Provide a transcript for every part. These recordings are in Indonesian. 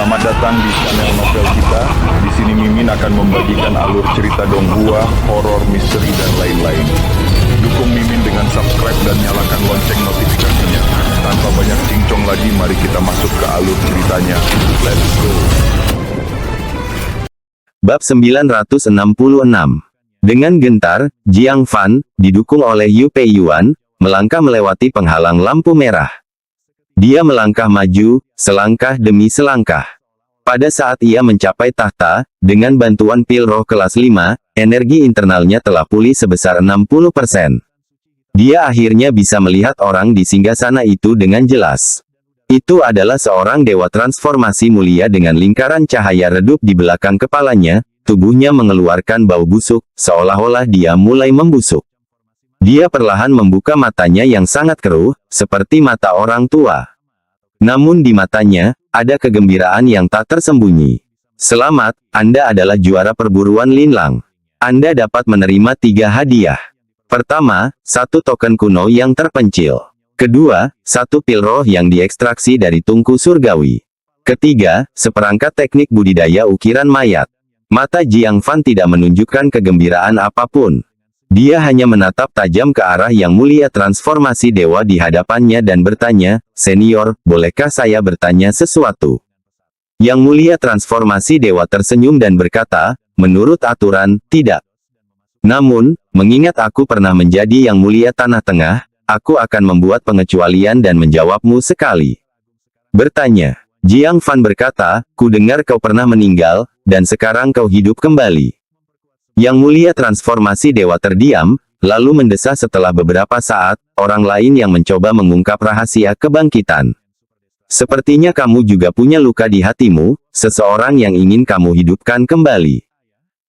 Selamat datang di channel novel kita. Di sini Mimin akan membagikan alur cerita donghua, horor, misteri, dan lain-lain. Dukung Mimin dengan subscribe dan nyalakan lonceng notifikasinya. Tanpa banyak cincong lagi, mari kita masuk ke alur ceritanya. Let's go. Bab 966. Dengan gentar, Jiang Fan, didukung oleh Yu Pei Yuan, melangkah melewati penghalang lampu merah. Dia melangkah maju, selangkah demi selangkah. Pada saat ia mencapai tahta, dengan bantuan pil roh kelas 5, energi internalnya telah pulih sebesar 60%. Dia akhirnya bisa melihat orang di singgasana itu dengan jelas. Itu adalah seorang dewa transformasi mulia dengan lingkaran cahaya redup di belakang kepalanya, tubuhnya mengeluarkan bau busuk, seolah-olah dia mulai membusuk. Dia perlahan membuka matanya yang sangat keruh, seperti mata orang tua. Namun di matanya, ada kegembiraan yang tak tersembunyi. Selamat, Anda adalah juara perburuan Linlang. Anda dapat menerima 3 hadiah. Pertama, 1 token kuno yang terpencil. Kedua, 1 pil roh yang diekstraksi dari tungku surgawi. Ketiga, seperangkat teknik budidaya ukiran mayat. Mata Jiang Fan tidak menunjukkan kegembiraan apapun. Dia hanya menatap tajam ke arah yang mulia transformasi dewa di hadapannya dan bertanya, "Senior, bolehkah saya bertanya sesuatu?" Yang mulia transformasi dewa tersenyum dan berkata, "Menurut aturan, tidak. Namun, mengingat aku pernah menjadi yang mulia Tanah Tengah, aku akan membuat pengecualian dan menjawabmu sekali." Bertanya. Jiang Fan berkata, "Ku dengar kau pernah meninggal, dan sekarang kau hidup kembali." Yang mulia transformasi dewa terdiam, lalu mendesah setelah beberapa saat, orang lain yang mencoba mengungkap rahasia kebangkitan. "Sepertinya kamu juga punya luka di hatimu, seseorang yang ingin kamu hidupkan kembali."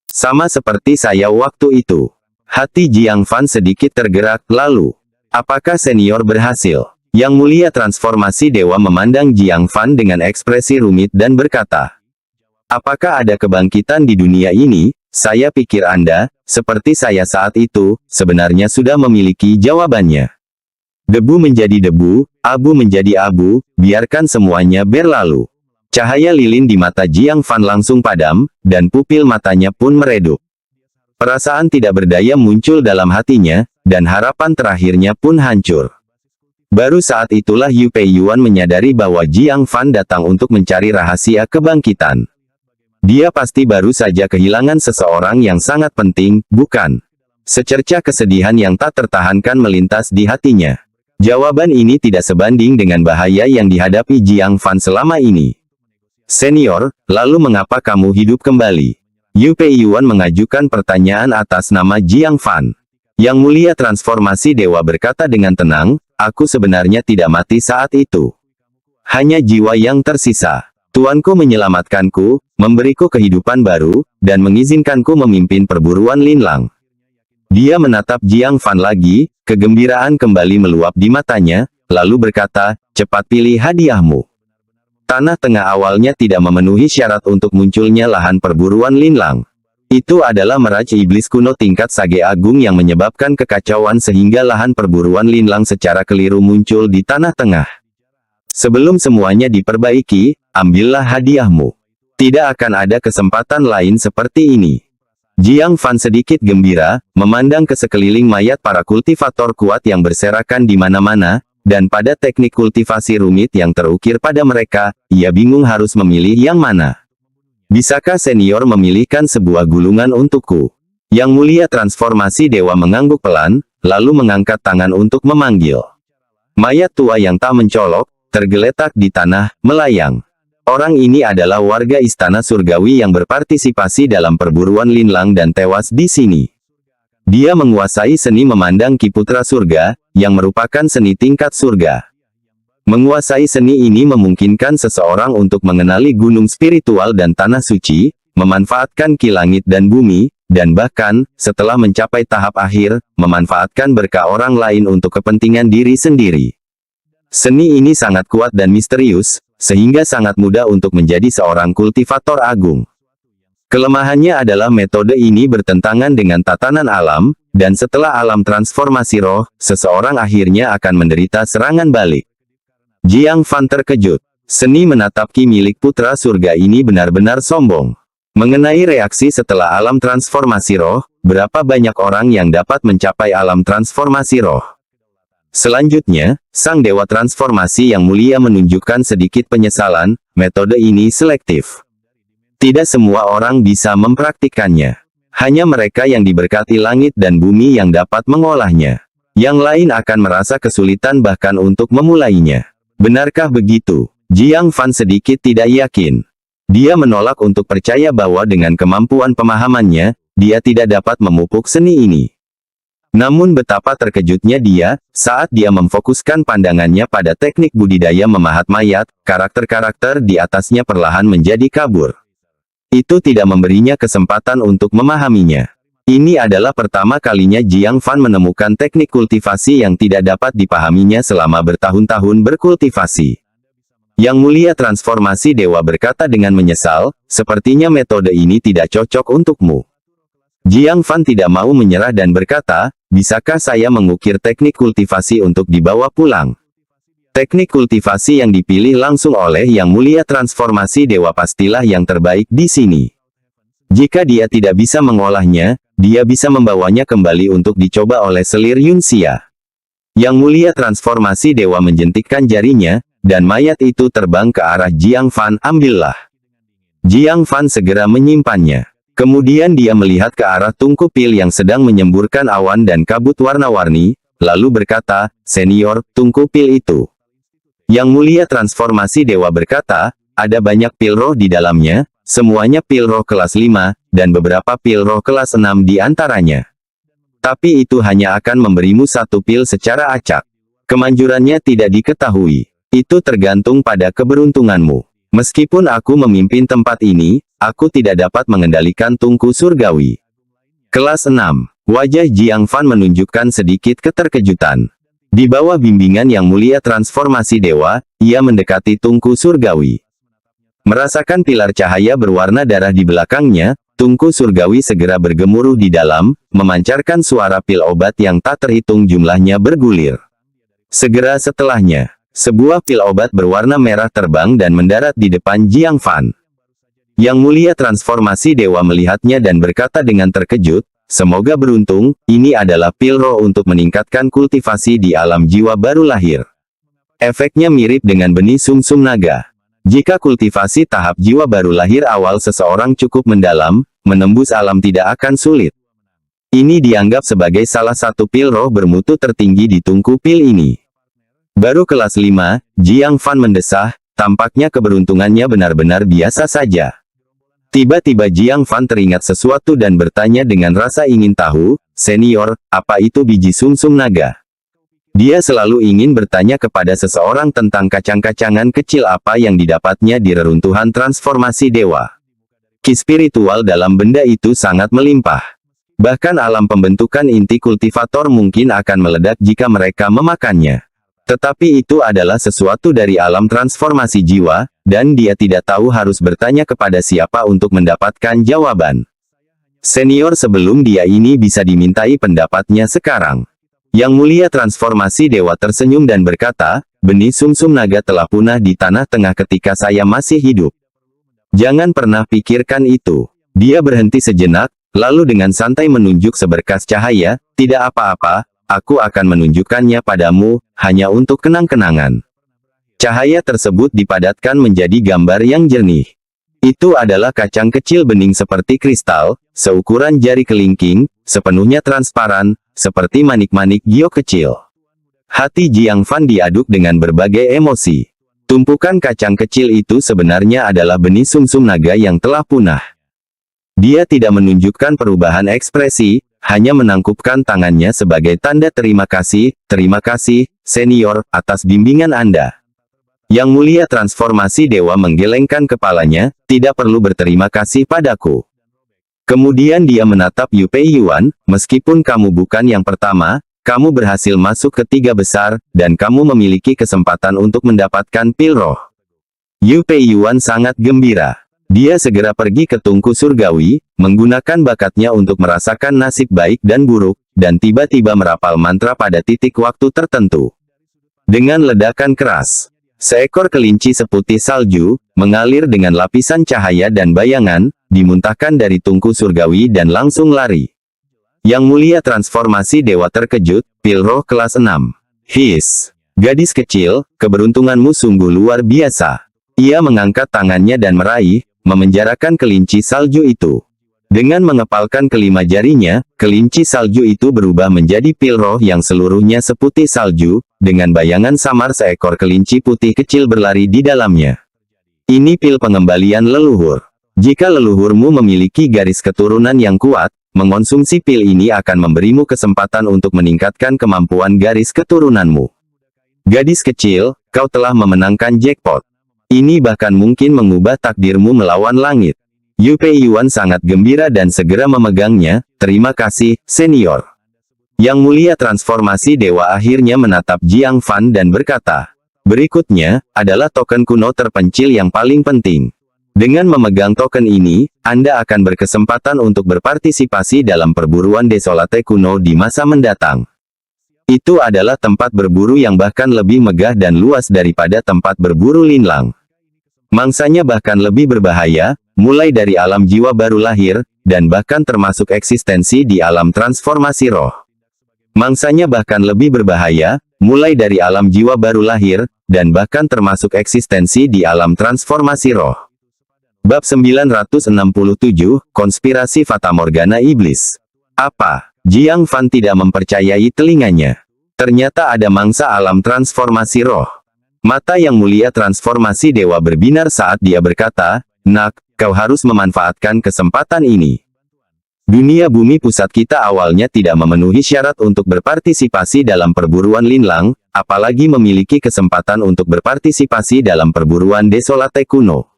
Sama seperti saya waktu itu. Hati Jiang Fan sedikit tergerak, lalu, "Apakah senior berhasil?" Yang mulia transformasi dewa memandang Jiang Fan dengan ekspresi rumit dan berkata, "Apakah ada kebangkitan di dunia ini? Saya pikir Anda, seperti saya saat itu, sebenarnya sudah memiliki jawabannya." Debu menjadi debu, abu menjadi abu, biarkan semuanya berlalu. Cahaya lilin di mata Jiang Fan langsung padam, dan pupil matanya pun meredup. Perasaan tidak berdaya muncul dalam hatinya, dan harapan terakhirnya pun hancur. Baru saat itulah Yu Pei Yuan menyadari bahwa Jiang Fan datang untuk mencari rahasia kebangkitan. Dia pasti baru saja kehilangan seseorang yang sangat penting, bukan? Secercah kesedihan yang tak tertahankan melintas di hatinya. Jawaban ini tidak sebanding dengan bahaya yang dihadapi Jiang Fan selama ini. "Senior, lalu mengapa kamu hidup kembali?" Yu Pei Yuan mengajukan pertanyaan atas nama Jiang Fan. Yang mulia transformasi dewa berkata dengan tenang, "Aku sebenarnya tidak mati saat itu. Hanya jiwa yang tersisa. Tuanku menyelamatkanku, memberiku kehidupan baru, dan mengizinkanku memimpin perburuan Linlang." Dia menatap Jiang Fan lagi, kegembiraan kembali meluap di matanya, lalu berkata, "Cepat pilih hadiahmu." Tanah Tengah awalnya tidak memenuhi syarat untuk munculnya lahan perburuan Linlang. Itu adalah meraj iblis kuno tingkat Sage Agung yang menyebabkan kekacauan sehingga lahan perburuan Linlang secara keliru muncul di Tanah Tengah. Sebelum semuanya diperbaiki, ambillah hadiahmu. Tidak akan ada kesempatan lain seperti ini. Jiang Fan sedikit gembira, memandang ke sekeliling mayat para kultivator kuat yang berserakan di mana-mana, dan pada teknik kultivasi rumit yang terukir pada mereka, ia bingung harus memilih yang mana. "Bisakah senior memilihkan sebuah gulungan untukku?" Yang mulia transformasi dewa mengangguk pelan, lalu mengangkat tangan untuk memanggil. Mayat tua yang tak mencolok, tergeletak di tanah, melayang. Orang ini adalah warga Istana Surgawi yang berpartisipasi dalam perburuan Linlang dan tewas di sini. Dia menguasai seni memandang Ki Putra Surga, yang merupakan seni tingkat surga. Menguasai seni ini memungkinkan seseorang untuk mengenali gunung spiritual dan tanah suci, memanfaatkan ki langit dan bumi, dan bahkan, setelah mencapai tahap akhir, memanfaatkan berkah orang lain untuk kepentingan diri sendiri. Seni ini sangat kuat dan misterius, sehingga sangat mudah untuk menjadi seorang kultivator agung. Kelemahannya adalah metode ini bertentangan dengan tatanan alam, dan setelah alam transformasi roh, seseorang akhirnya akan menderita serangan balik. Jiang Fan terkejut. Seni menatap ki milik putra surga ini benar-benar sombong. Mengenai reaksi setelah alam transformasi roh, berapa banyak orang yang dapat mencapai alam transformasi roh? Selanjutnya, sang dewa transformasi yang mulia menunjukkan sedikit penyesalan. Metode ini selektif. Tidak semua orang bisa mempraktikkannya. Hanya mereka yang diberkati langit dan bumi yang dapat mengolahnya. Yang lain akan merasa kesulitan bahkan untuk memulainya. Benarkah begitu? Jiang Fan sedikit tidak yakin. Dia menolak untuk percaya bahwa dengan kemampuan pemahamannya, dia tidak dapat memupuk seni ini. Namun betapa terkejutnya dia, saat dia memfokuskan pandangannya pada teknik budidaya memahat mayat, karakter-karakter di atasnya perlahan menjadi kabur. Itu tidak memberinya kesempatan untuk memahaminya. Ini adalah pertama kalinya Jiang Fan menemukan teknik kultivasi yang tidak dapat dipahaminya selama bertahun-tahun berkultivasi. Yang mulia transformasi dewa berkata dengan menyesal, sepertinya metode ini tidak cocok untukmu. Jiang Fan tidak mau menyerah dan berkata, bisakah saya mengukir teknik kultivasi untuk dibawa pulang? Teknik kultivasi yang dipilih langsung oleh Yang Mulia Transformasi Dewa pastilah yang terbaik di sini. Jika dia tidak bisa mengolahnya, dia bisa membawanya kembali untuk dicoba oleh selir Yunxia. Yang Mulia Transformasi Dewa menjentikkan jarinya, dan mayat itu terbang ke arah Jiang Fan. Ambillah. Jiang Fan segera menyimpannya. Kemudian dia melihat ke arah tungku pil yang sedang menyemburkan awan dan kabut warna-warni, lalu berkata, senior, tungku pil itu. Yang Mulia Transformasi Dewa berkata, ada banyak pil roh di dalamnya, semuanya pil roh kelas 5, dan beberapa pil roh kelas 6 di antaranya. Tapi itu hanya akan memberimu satu pil secara acak. Kemanjurannya tidak diketahui. Itu tergantung pada keberuntunganmu. Meskipun aku memimpin tempat ini, aku tidak dapat mengendalikan tungku surgawi. Kelas 6. Wajah Jiang Fan menunjukkan sedikit keterkejutan. Di bawah bimbingan Yang Mulia Transformasi Dewa, ia mendekati tungku surgawi. Merasakan pilar cahaya berwarna darah di belakangnya, tungku surgawi segera bergemuruh di dalam, memancarkan suara pil obat yang tak terhitung jumlahnya bergulir. Segera setelahnya, sebuah pil obat berwarna merah terbang dan mendarat di depan Jiang Fan. Yang Mulia Transformasi Dewa melihatnya dan berkata dengan terkejut, semoga beruntung, ini adalah pil roh untuk meningkatkan kultivasi di alam jiwa baru lahir. Efeknya mirip dengan benih sumsum naga. Jika kultivasi tahap jiwa baru lahir awal seseorang cukup mendalam, menembus alam tidak akan sulit. Ini dianggap sebagai salah satu pil roh bermutu tertinggi di tungku pil ini. Baru kelas 5, Jiang Fan mendesah, tampaknya keberuntungannya benar-benar biasa saja. Tiba-tiba Jiang Fan teringat sesuatu dan bertanya dengan rasa ingin tahu, senior, apa itu biji sumsum naga? Dia selalu ingin bertanya kepada seseorang tentang kacang-kacangan kecil apa yang didapatnya di reruntuhan transformasi dewa. Ki spiritual dalam benda itu sangat melimpah. Bahkan alam pembentukan inti kultivator mungkin akan meledak jika mereka memakannya. Tetapi itu adalah sesuatu dari alam transformasi jiwa, dan dia tidak tahu harus bertanya kepada siapa untuk mendapatkan jawaban. Senior sebelum dia ini bisa dimintai pendapatnya sekarang. Yang Mulia Transformasi Dewa tersenyum dan berkata, benih sumsum naga telah punah di tanah tengah ketika saya masih hidup. Jangan pernah pikirkan itu. Dia berhenti sejenak, lalu dengan santai menunjuk seberkas cahaya, tidak apa-apa, aku akan menunjukkannya padamu, hanya untuk kenang-kenangan. Cahaya tersebut dipadatkan menjadi gambar yang jernih. Itu adalah kacang kecil bening seperti kristal, seukuran jari kelingking, sepenuhnya transparan, seperti manik-manik giok kecil. Hati Jiang Fan diaduk dengan berbagai emosi. Tumpukan kacang kecil itu sebenarnya adalah benih sumsum naga yang telah punah. Dia tidak menunjukkan perubahan ekspresi, hanya menangkupkan tangannya sebagai tanda terima kasih, senior, atas bimbingan Anda. Yang Mulia Transformasi Dewa menggelengkan kepalanya, tidak perlu berterima kasih padaku. Kemudian dia menatap Yu Pei Yuan, meskipun kamu bukan yang pertama, kamu berhasil masuk ke 3 besar, dan kamu memiliki kesempatan untuk mendapatkan pil roh. Yu Pei Yuan sangat gembira. Dia segera pergi ke tungku surgawi, menggunakan bakatnya untuk merasakan nasib baik dan buruk, dan tiba-tiba merapal mantra pada titik waktu tertentu. Dengan ledakan keras, Seekor kelinci seputih salju, mengalir dengan lapisan cahaya dan bayangan, dimuntahkan dari tungku surgawi dan langsung lari. Yang Mulia Transformasi Dewa terkejut, pil roh kelas 6. His. Gadis kecil, keberuntunganmu sungguh luar biasa. Ia mengangkat tangannya dan meraih, memenjarakan kelinci salju itu. Dengan mengepalkan kelima jarinya, kelinci salju itu berubah menjadi pil roh yang seluruhnya seputih salju, dengan bayangan samar seekor kelinci putih kecil berlari di dalamnya. Ini pil pengembalian leluhur. Jika leluhurmu memiliki garis keturunan yang kuat, mengonsumsi pil ini akan memberimu kesempatan untuk meningkatkan kemampuan garis keturunanmu. Gadis kecil, kau telah memenangkan jackpot. Ini bahkan mungkin mengubah takdirmu melawan langit. Yu Pei Yuan sangat gembira dan segera memegangnya. Terima kasih, senior. Yang Mulia Transformasi Dewa akhirnya menatap Jiang Fan dan berkata, berikutnya, adalah token kuno terpencil yang paling penting. Dengan memegang token ini, Anda akan berkesempatan untuk berpartisipasi dalam perburuan desolate kuno di masa mendatang. Itu adalah tempat berburu yang bahkan lebih megah dan luas daripada tempat berburu linlang. Mangsanya bahkan lebih berbahaya, mulai dari alam jiwa baru lahir, dan bahkan termasuk eksistensi di alam transformasi roh. Mangsanya bahkan lebih berbahaya, mulai dari alam jiwa baru lahir, dan bahkan termasuk eksistensi di alam transformasi roh. Bab 967, Konspirasi Fatamorgana Iblis. Apa? Jiang Fan tidak mempercayai telinganya. Ternyata ada mangsa alam transformasi roh. Mata Yang Mulia Transformasi Dewa berbinar saat dia berkata, "Nak, kau harus memanfaatkan kesempatan ini. Dunia bumi pusat kita awalnya tidak memenuhi syarat untuk berpartisipasi dalam perburuan linlang, apalagi memiliki kesempatan untuk berpartisipasi dalam perburuan desolate kuno.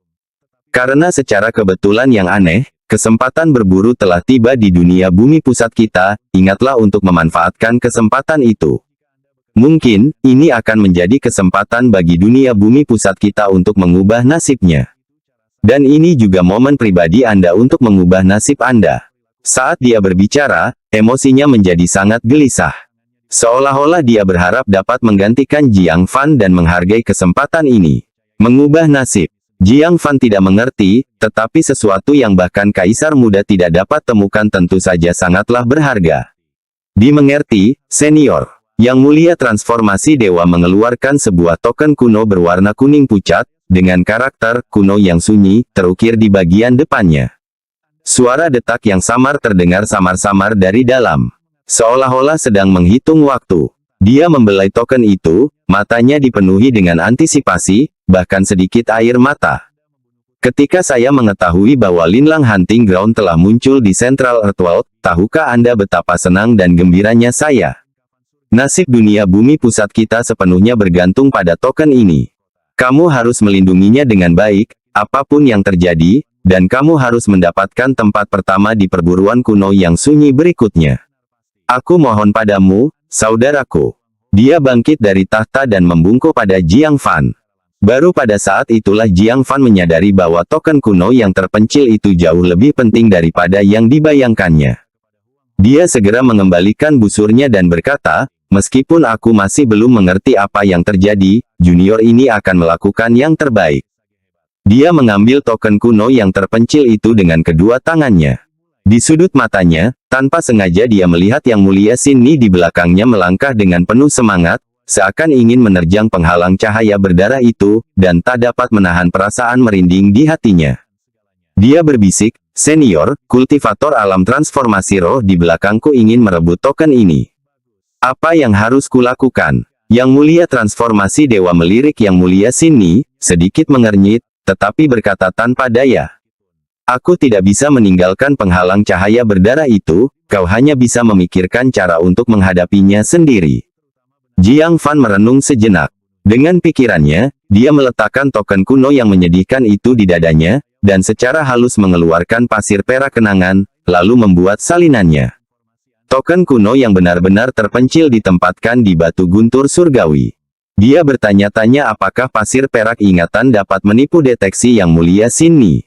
Karena secara kebetulan yang aneh, kesempatan berburu telah tiba di dunia bumi pusat kita, ingatlah untuk memanfaatkan kesempatan itu. Mungkin, ini akan menjadi kesempatan bagi dunia bumi pusat kita untuk mengubah nasibnya. Dan ini juga momen pribadi Anda untuk mengubah nasib Anda." Saat dia berbicara, emosinya menjadi sangat gelisah. Seolah-olah dia berharap dapat menggantikan Jiang Fan dan menghargai kesempatan ini. Mengubah nasib. Jiang Fan tidak mengerti, tetapi sesuatu yang bahkan kaisar muda tidak dapat temukan tentu saja sangatlah berharga. Dimengerti, senior. Yang Mulia Transformasi Dewa mengeluarkan sebuah token kuno berwarna kuning pucat, dengan karakter kuno yang sunyi, terukir di bagian depannya. Suara detak yang samar terdengar samar-samar dari dalam. Seolah-olah sedang menghitung waktu. Dia membelai token itu, matanya dipenuhi dengan antisipasi, bahkan sedikit air mata. Ketika saya mengetahui bahwa Linlang Hunting Ground telah muncul di Central Earthworld, tahukah Anda betapa senang dan gembiranya saya? Nasib dunia bumi pusat kita sepenuhnya bergantung pada token ini. Kamu harus melindunginya dengan baik, apapun yang terjadi, dan kamu harus mendapatkan tempat pertama di perburuan kuno yang sunyi berikutnya. Aku mohon padamu, saudaraku. Dia bangkit dari tahta dan membungkuk pada Jiang Fan. Baru pada saat itulah Jiang Fan menyadari bahwa token kuno yang terpencil itu jauh lebih penting daripada yang dibayangkannya. Dia segera mengembalikan busurnya dan berkata, "Meskipun aku masih belum mengerti apa yang terjadi, junior ini akan melakukan yang terbaik." Dia mengambil token kuno yang terpencil itu dengan kedua tangannya. Di sudut matanya, tanpa sengaja dia melihat Yang Mulia Xin Ni di belakangnya melangkah dengan penuh semangat, seakan ingin menerjang penghalang cahaya berdarah itu, dan tak dapat menahan perasaan merinding di hatinya. Dia berbisik, "Senior, kultivator alam transformasi roh di belakangku ingin merebut token ini. Apa yang harus kulakukan?" Yang Mulia Transformasi Dewa melirik Yang Mulia Xin Ni, sedikit mengernyit, tetapi berkata tanpa daya, "Aku tidak bisa meninggalkan penghalang cahaya berdarah itu, kau hanya bisa memikirkan cara untuk menghadapinya sendiri." Jiang Fan merenung sejenak. Dengan pikirannya, dia meletakkan token kuno yang menyedihkan itu di dadanya, dan secara halus mengeluarkan pasir perak kenangan, lalu membuat salinannya. Token kuno yang benar-benar terpencil ditempatkan di batu guntur surgawi. Dia bertanya-tanya apakah pasir perak ingatan dapat menipu deteksi Yang Mulia Xin Ni.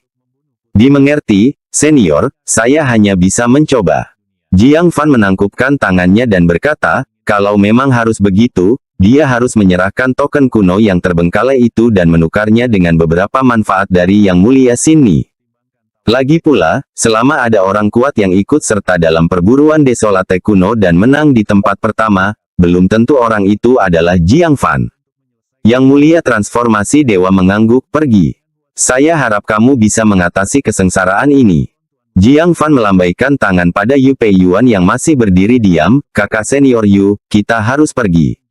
Dimengerti, senior, saya hanya bisa mencoba. Jiang Fan menangkupkan tangannya dan berkata, "Kalau memang harus begitu, dia harus menyerahkan token kuno yang terbengkalai itu dan menukarnya dengan beberapa manfaat dari Yang Mulia Sini. Lagi pula, selama ada orang kuat yang ikut serta dalam perburuan desolate kuno dan menang di tempat pertama, belum tentu orang itu adalah Jiang Fan. Yang Mulia Transformasi Dewa mengangguk, pergi. Saya harap kamu bisa mengatasi kesengsaraan ini. Jiang Fan melambaikan tangan pada Yu Pei Yuan yang masih berdiri diam, kakak senior Yu, kita harus pergi.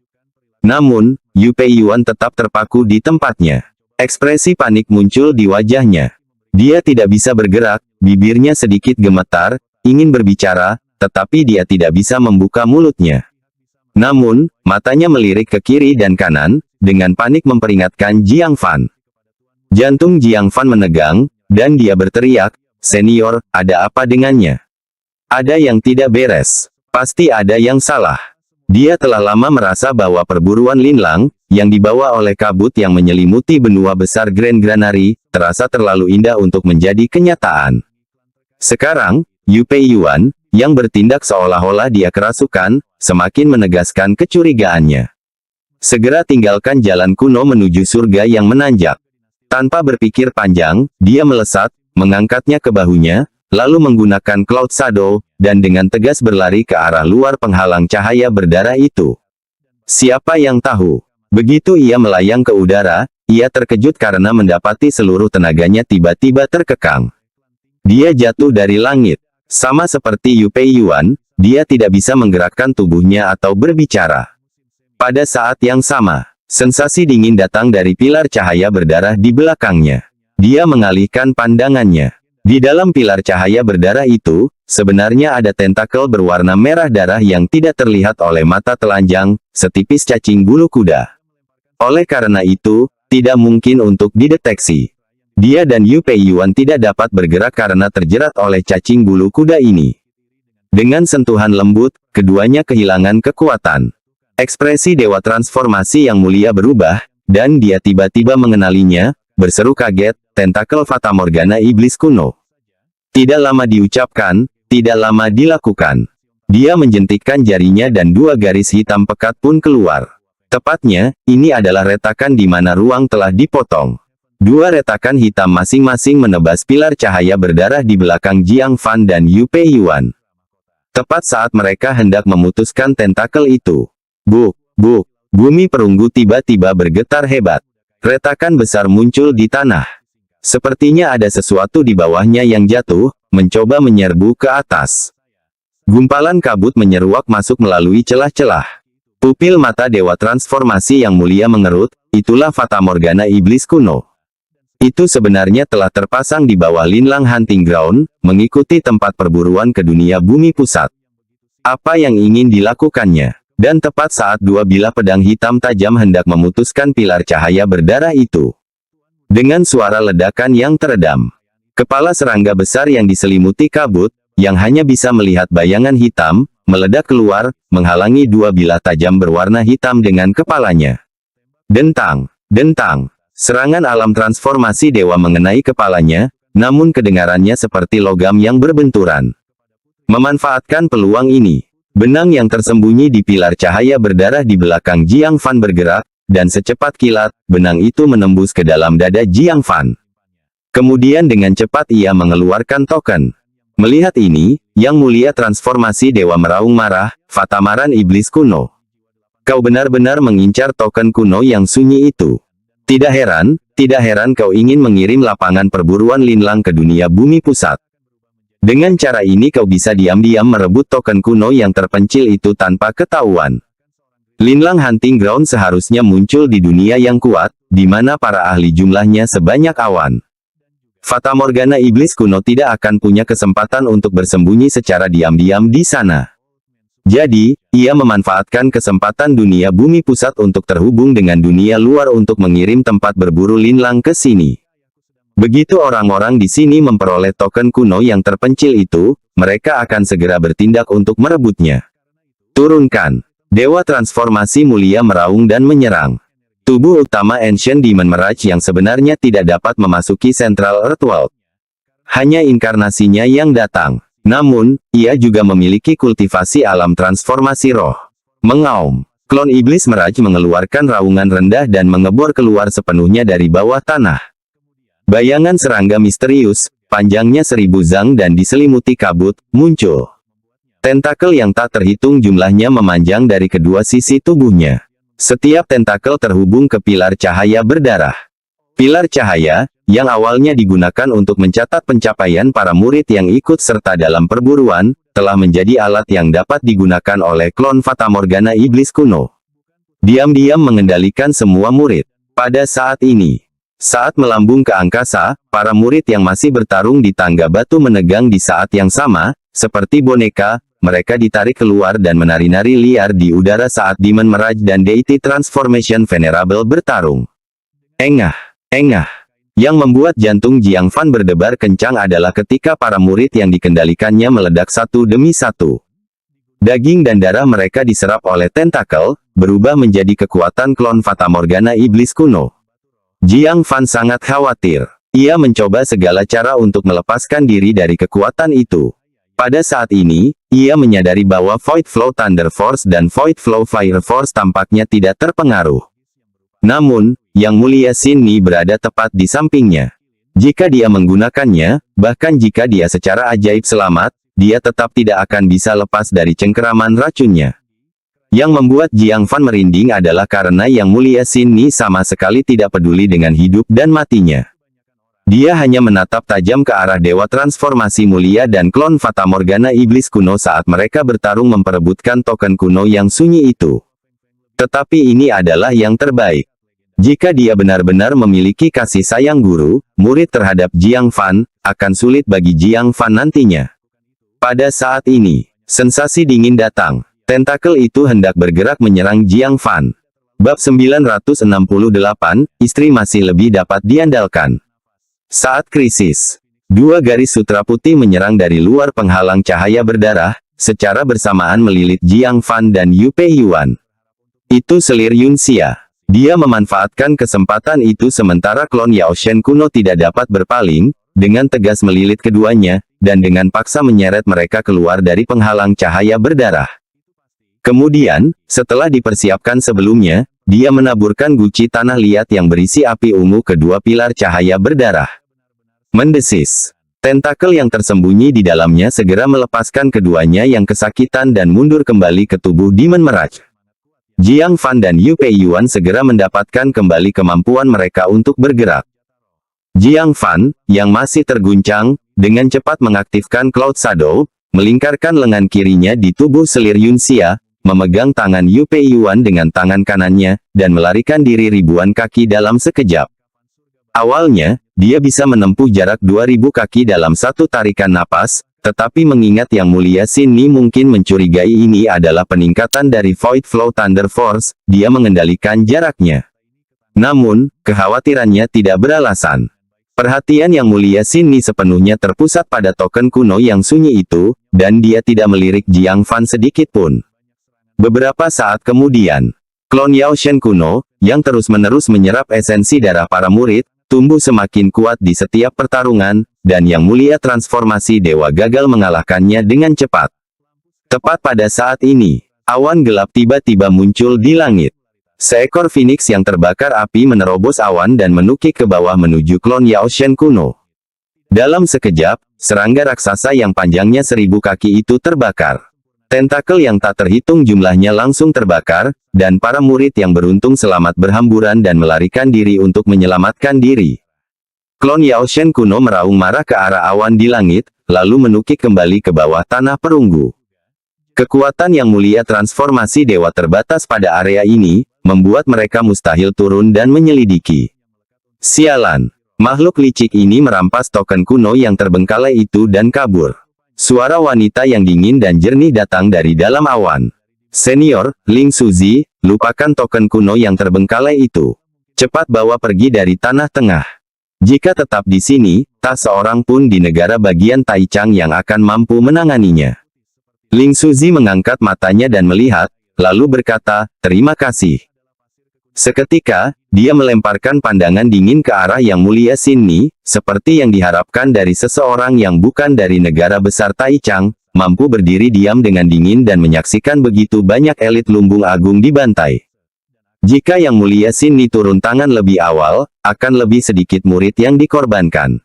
Namun, Yu Pei Yuan tetap terpaku di tempatnya. Ekspresi panik muncul di wajahnya. Dia tidak bisa bergerak, bibirnya sedikit gemetar, ingin berbicara, tetapi dia tidak bisa membuka mulutnya. Namun, matanya melirik ke kiri dan kanan, dengan panik memperingatkan Jiang Fan. Jantung Jiang Fan menegang, dan dia berteriak, "Senior, ada apa dengannya? Ada yang tidak beres. Pasti ada yang salah." Dia telah lama merasa bahwa perburuan Linlang, yang dibawa oleh kabut yang menyelimuti benua besar Grand Granary, terasa terlalu indah untuk menjadi kenyataan. Sekarang, Yu Pei Yuan, yang bertindak seolah-olah dia kerasukan, semakin menegaskan kecurigaannya. Segera tinggalkan jalan kuno menuju surga yang menanjak. Tanpa berpikir panjang, dia melesat, mengangkatnya ke bahunya, lalu menggunakan Cloud Shadow, dan dengan tegas berlari ke arah luar penghalang cahaya berdarah itu. Siapa yang tahu? Begitu ia melayang ke udara, ia terkejut karena mendapati seluruh tenaganya tiba-tiba terkekang. Dia jatuh dari langit. Sama seperti Yu Pei Yuan, dia tidak bisa menggerakkan tubuhnya atau berbicara. Pada saat yang sama, sensasi dingin datang dari pilar cahaya berdarah di belakangnya. Dia mengalihkan pandangannya. Di dalam pilar cahaya berdarah itu, sebenarnya ada tentakel berwarna merah darah yang tidak terlihat oleh mata telanjang, setipis cacing bulu kuda. Oleh karena itu, tidak mungkin untuk dideteksi. Dia dan Yu Pei Yuan tidak dapat bergerak karena terjerat oleh cacing bulu kuda ini. Dengan sentuhan lembut, keduanya kehilangan kekuatan. Ekspresi Dewa Transformasi Yang Mulia berubah, dan dia tiba-tiba mengenalinya, berseru kaget, tentakel Fata Morgana Iblis kuno. Tidak lama diucapkan, tidak lama dilakukan. Dia menjentikkan jarinya dan dua garis hitam pekat pun keluar. Tepatnya, ini adalah retakan di mana ruang telah dipotong. Dua retakan hitam masing-masing menebas pilar cahaya berdarah di belakang Jiang Fan dan Yu Pei Yuan. Tepat saat mereka hendak memutuskan tentakel itu. Buk, buk, bumi perunggu tiba-tiba bergetar hebat. Retakan besar muncul di tanah. Sepertinya ada sesuatu di bawahnya yang jatuh, mencoba menyerbu ke atas. Gumpalan kabut menyeruak masuk melalui celah-celah. Pupil mata Dewa Transformasi Yang Mulia mengerut, itulah Fata Morgana Iblis kuno. Itu sebenarnya telah terpasang di bawah Linlang Hunting Ground, mengikuti tempat perburuan ke dunia bumi pusat. Apa yang ingin dilakukannya? Dan tepat saat dua bilah pedang hitam tajam hendak memutuskan pilar cahaya berdarah itu. Dengan suara ledakan yang teredam, kepala serangga besar yang diselimuti kabut, yang hanya bisa melihat bayangan hitam, meledak keluar, menghalangi dua bilah tajam berwarna hitam dengan kepalanya. Dentang, dentang, serangan alam transformasi dewa mengenai kepalanya, namun kedengarannya seperti logam yang berbenturan. Memanfaatkan peluang ini, benang yang tersembunyi di pilar cahaya berdarah di belakang Jiang Fan bergerak, dan secepat kilat, benang itu menembus ke dalam dada Jiang Fan. Kemudian dengan cepat ia mengeluarkan token. Melihat ini, Yang Mulia Transformasi Dewa meraung marah, Fatamaran Iblis kuno. Kau benar-benar mengincar token kuno yang sunyi itu. Tidak heran kau ingin mengirim lapangan perburuan Linlang ke dunia bumi pusat. Dengan cara ini kau bisa diam-diam merebut token kuno yang terpencil itu tanpa ketahuan. Linlang Hunting Ground seharusnya muncul di dunia yang kuat, di mana para ahli jumlahnya sebanyak awan. Fata Morgana Iblis kuno tidak akan punya kesempatan untuk bersembunyi secara diam-diam di sana. Jadi, ia memanfaatkan kesempatan dunia bumi pusat untuk terhubung dengan dunia luar untuk mengirim tempat berburu Linlang ke sini. Begitu orang-orang di sini memperoleh token kuno yang terpencil itu, mereka akan segera bertindak untuk merebutnya. Turunkan. Dewa Transformasi Mulia meraung dan menyerang. Tubuh utama Ancient Demon Mirage yang sebenarnya tidak dapat memasuki Central Earthworld. Hanya inkarnasinya yang datang. Namun, ia juga memiliki kultivasi alam transformasi roh. Mengaum. Klon iblis Meraj mengeluarkan raungan rendah dan mengebor keluar sepenuhnya dari bawah tanah. Bayangan serangga misterius, panjangnya 1000 zang dan diselimuti kabut, muncul. Tentakel yang tak terhitung jumlahnya memanjang dari kedua sisi tubuhnya. Setiap tentakel terhubung ke pilar cahaya berdarah. Pilar cahaya, yang awalnya digunakan untuk mencatat pencapaian para murid yang ikut serta dalam perburuan, telah menjadi alat yang dapat digunakan oleh klon Fatamorgana iblis kuno. Diam-diam mengendalikan semua murid. Pada saat ini, saat melambung ke angkasa, para murid yang masih bertarung di tangga batu menegang di saat yang sama, seperti boneka, mereka ditarik keluar dan menari-nari liar di udara saat Demon Meraj dan Deity Transformation Venerable bertarung. Engah, engah. Yang membuat jantung Jiang Fan berdebar kencang adalah ketika para murid yang dikendalikannya meledak satu demi satu. Daging dan darah mereka diserap oleh tentakel, berubah menjadi kekuatan klon Fatamorgana iblis kuno. Jiang Fan sangat khawatir. Ia mencoba segala cara untuk melepaskan diri dari kekuatan itu. Pada saat ini, ia menyadari bahwa Void Flow Thunder Force dan Void Flow Fire Force tampaknya tidak terpengaruh. Namun, Yang Mulia Xin Ni berada tepat di sampingnya. Jika dia menggunakannya, bahkan jika dia secara ajaib selamat, dia tetap tidak akan bisa lepas dari cengkeraman racunnya. Yang membuat Jiang Fan merinding adalah karena Yang Mulia Xin Ni sama sekali tidak peduli dengan hidup dan matinya. Dia hanya menatap tajam ke arah Dewa Transformasi Mulia dan klon Fatamorgana iblis kuno saat mereka bertarung memperebutkan token kuno yang sunyi itu. Tetapi ini adalah yang terbaik. Jika dia benar-benar memiliki kasih sayang guru, murid terhadap Jiang Fan, akan sulit bagi Jiang Fan nantinya. Pada saat ini, sensasi dingin datang. Tentakel itu hendak bergerak menyerang Jiang Fan. Bab 968, istri masih lebih dapat diandalkan. Saat krisis, dua garis sutra putih menyerang dari luar penghalang cahaya berdarah, secara bersamaan melilit Jiang Fan dan Yu Pei Yuan. Itu selir Yunxia. Dia memanfaatkan kesempatan itu sementara klon Yao Shen kuno tidak dapat berpaling, dengan tegas melilit keduanya, dan dengan paksa menyeret mereka keluar dari penghalang cahaya berdarah. Kemudian, setelah dipersiapkan sebelumnya, dia menaburkan guci tanah liat yang berisi api ungu ke dua pilar cahaya berdarah. Mendesis. Tentakel yang tersembunyi di dalamnya segera melepaskan keduanya yang kesakitan dan mundur kembali ke tubuh Demon Meraj. Jiang Fan dan Yu Pei Yuan segera mendapatkan kembali kemampuan mereka untuk bergerak. Jiang Fan, yang masih terguncang, dengan cepat mengaktifkan Cloud Shadow, melingkarkan lengan kirinya di tubuh selir Yunxia, memegang tangan Yu Pei Yuan dengan tangan kanannya, dan melarikan diri ribuan kaki dalam sekejap. Awalnya, dia bisa menempuh jarak 2000 kaki dalam satu tarikan napas, tetapi mengingat Yang Mulia Xin Ni mungkin mencurigai ini adalah peningkatan dari Void Flow Thunder Force, dia mengendalikan jaraknya. Namun, kekhawatirannya tidak beralasan. Perhatian Yang Mulia Xin Ni sepenuhnya terpusat pada token kuno yang sunyi itu, dan dia tidak melirik Jiang Fan sedikit pun. Beberapa saat kemudian, klon Yao Shen kuno, yang terus-menerus menyerap esensi darah para murid, tumbuh semakin kuat di setiap pertarungan, dan Yang Mulia Transformasi Dewa gagal mengalahkannya dengan cepat. Tepat pada saat ini, awan gelap tiba-tiba muncul di langit. Seekor Phoenix yang terbakar api menerobos awan dan menukik ke bawah menuju klon Yao Shen kuno. Dalam sekejap, serangga raksasa yang panjangnya 1000 kaki itu terbakar. Tentakel yang tak terhitung jumlahnya langsung terbakar, dan para murid yang beruntung selamat berhamburan dan melarikan diri untuk menyelamatkan diri. Klon Yao Shen kuno meraung marah ke arah awan di langit, lalu menukik kembali ke bawah tanah perunggu. Kekuatan Yang Mulia Transformasi Dewa terbatas pada area ini, membuat mereka mustahil turun dan menyelidiki. Sialan! Makhluk licik ini merampas token kuno yang terbengkalai itu dan kabur. Suara wanita yang dingin dan jernih datang dari dalam awan. Senior, Ling Suzi, lupakan token kuno yang terbengkalai itu. Cepat bawa pergi dari Tanah Tengah. Jika tetap di sini, tak seorang pun di negara bagian Taichang yang akan mampu menanganinya. Ling Suzi mengangkat matanya dan melihat, lalu berkata, terima kasih. Seketika, dia melemparkan pandangan dingin ke arah Yang Mulia Xin Ni, seperti yang diharapkan dari seseorang yang bukan dari negara besar Taichang, mampu berdiri diam dengan dingin dan menyaksikan begitu banyak elit lumbung agung dibantai. Jika Yang Mulia Shinni turun tangan lebih awal, akan lebih sedikit murid yang dikorbankan.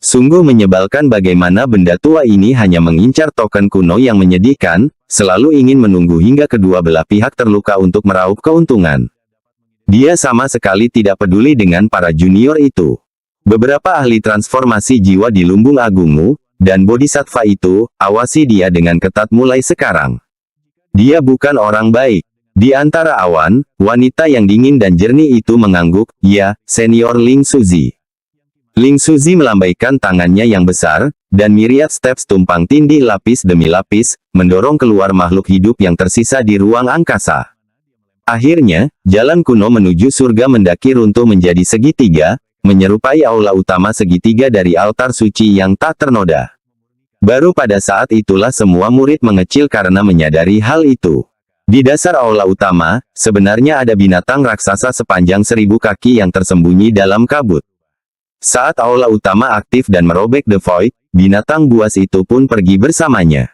Sungguh menyebalkan bagaimana benda tua ini hanya mengincar token kuno yang menyedihkan, selalu ingin menunggu hingga kedua belah pihak terluka untuk meraup keuntungan. Dia sama sekali tidak peduli dengan para junior itu. Beberapa ahli transformasi jiwa di lumbung agungmu, dan bodhisattva itu, awasi dia dengan ketat mulai sekarang. Dia bukan orang baik. Di antara awan, wanita yang dingin dan jernih itu mengangguk, ya, Senior Ling Suzi. Ling Suzi melambaikan tangannya yang besar, dan myriad steps tumpang tindih lapis demi lapis, mendorong keluar makhluk hidup yang tersisa di ruang angkasa. Akhirnya, jalan kuno menuju surga mendaki runtuh menjadi segitiga, menyerupai aula utama segitiga dari altar suci yang tak ternoda. Baru pada saat itulah semua murid mengecil karena menyadari hal itu. Di dasar aula utama, sebenarnya ada binatang raksasa sepanjang 1000 kaki yang tersembunyi dalam kabut. Saat aula utama aktif dan merobek The Void, binatang buas itu pun pergi bersamanya.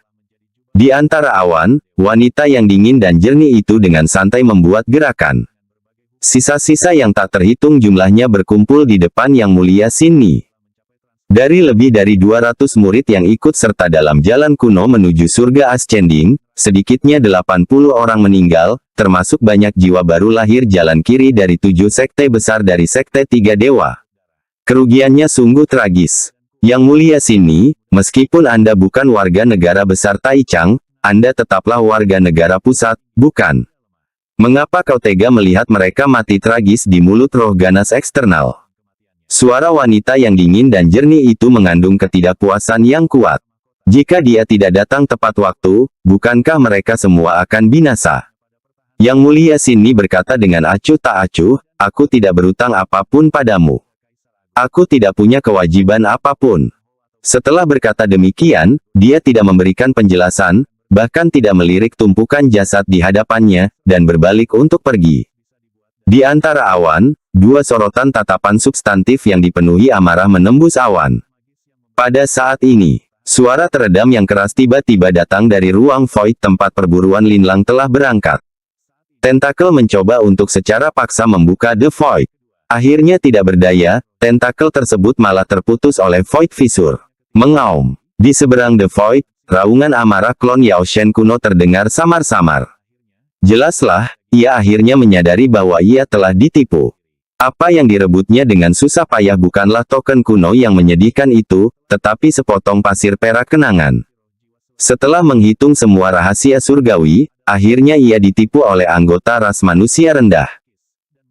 Di antara awan, wanita yang dingin dan jernih itu dengan santai membuat gerakan. Sisa-sisa yang tak terhitung jumlahnya berkumpul di depan Yang Mulia Shinni. Dari lebih dari 200 murid yang ikut serta dalam jalan kuno menuju surga Ascending, sedikitnya 80 orang meninggal, termasuk banyak jiwa baru lahir jalan kiri dari 7 sekte besar dari sekte 3 dewa. Kerugiannya sungguh tragis. Yang Mulia Shinni, meskipun Anda bukan warga negara besar Taichang, Anda tetaplah warga negara pusat, bukan? Mengapa kau tega melihat mereka mati tragis di mulut roh ganas eksternal? Suara wanita yang dingin dan jernih itu mengandung ketidakpuasan yang kuat. Jika dia tidak datang tepat waktu, bukankah mereka semua akan binasa? Yang Mulia Shinni berkata dengan acuh tak acuh, aku tidak berutang apapun padamu. Aku tidak punya kewajiban apapun. Setelah berkata demikian, dia tidak memberikan penjelasan, bahkan tidak melirik tumpukan jasad di hadapannya, dan berbalik untuk pergi. Di antara awan, dua sorotan tatapan substantif yang dipenuhi amarah menembus awan. Pada saat ini, suara teredam yang keras tiba-tiba datang dari ruang void tempat perburuan Linlang telah berangkat. Tentakel mencoba untuk secara paksa membuka The Void. Akhirnya tidak berdaya, tentakel tersebut malah terputus oleh Void Fissure. Mengaum. Di seberang The Void, raungan amarah klon Yao Shen kuno terdengar samar-samar. Jelaslah, ia akhirnya menyadari bahwa ia telah ditipu. Apa yang direbutnya dengan susah payah bukanlah token kuno yang menyedihkan itu, tetapi sepotong pasir perak kenangan. Setelah menghitung semua rahasia surgawi, akhirnya ia ditipu oleh anggota ras manusia rendah.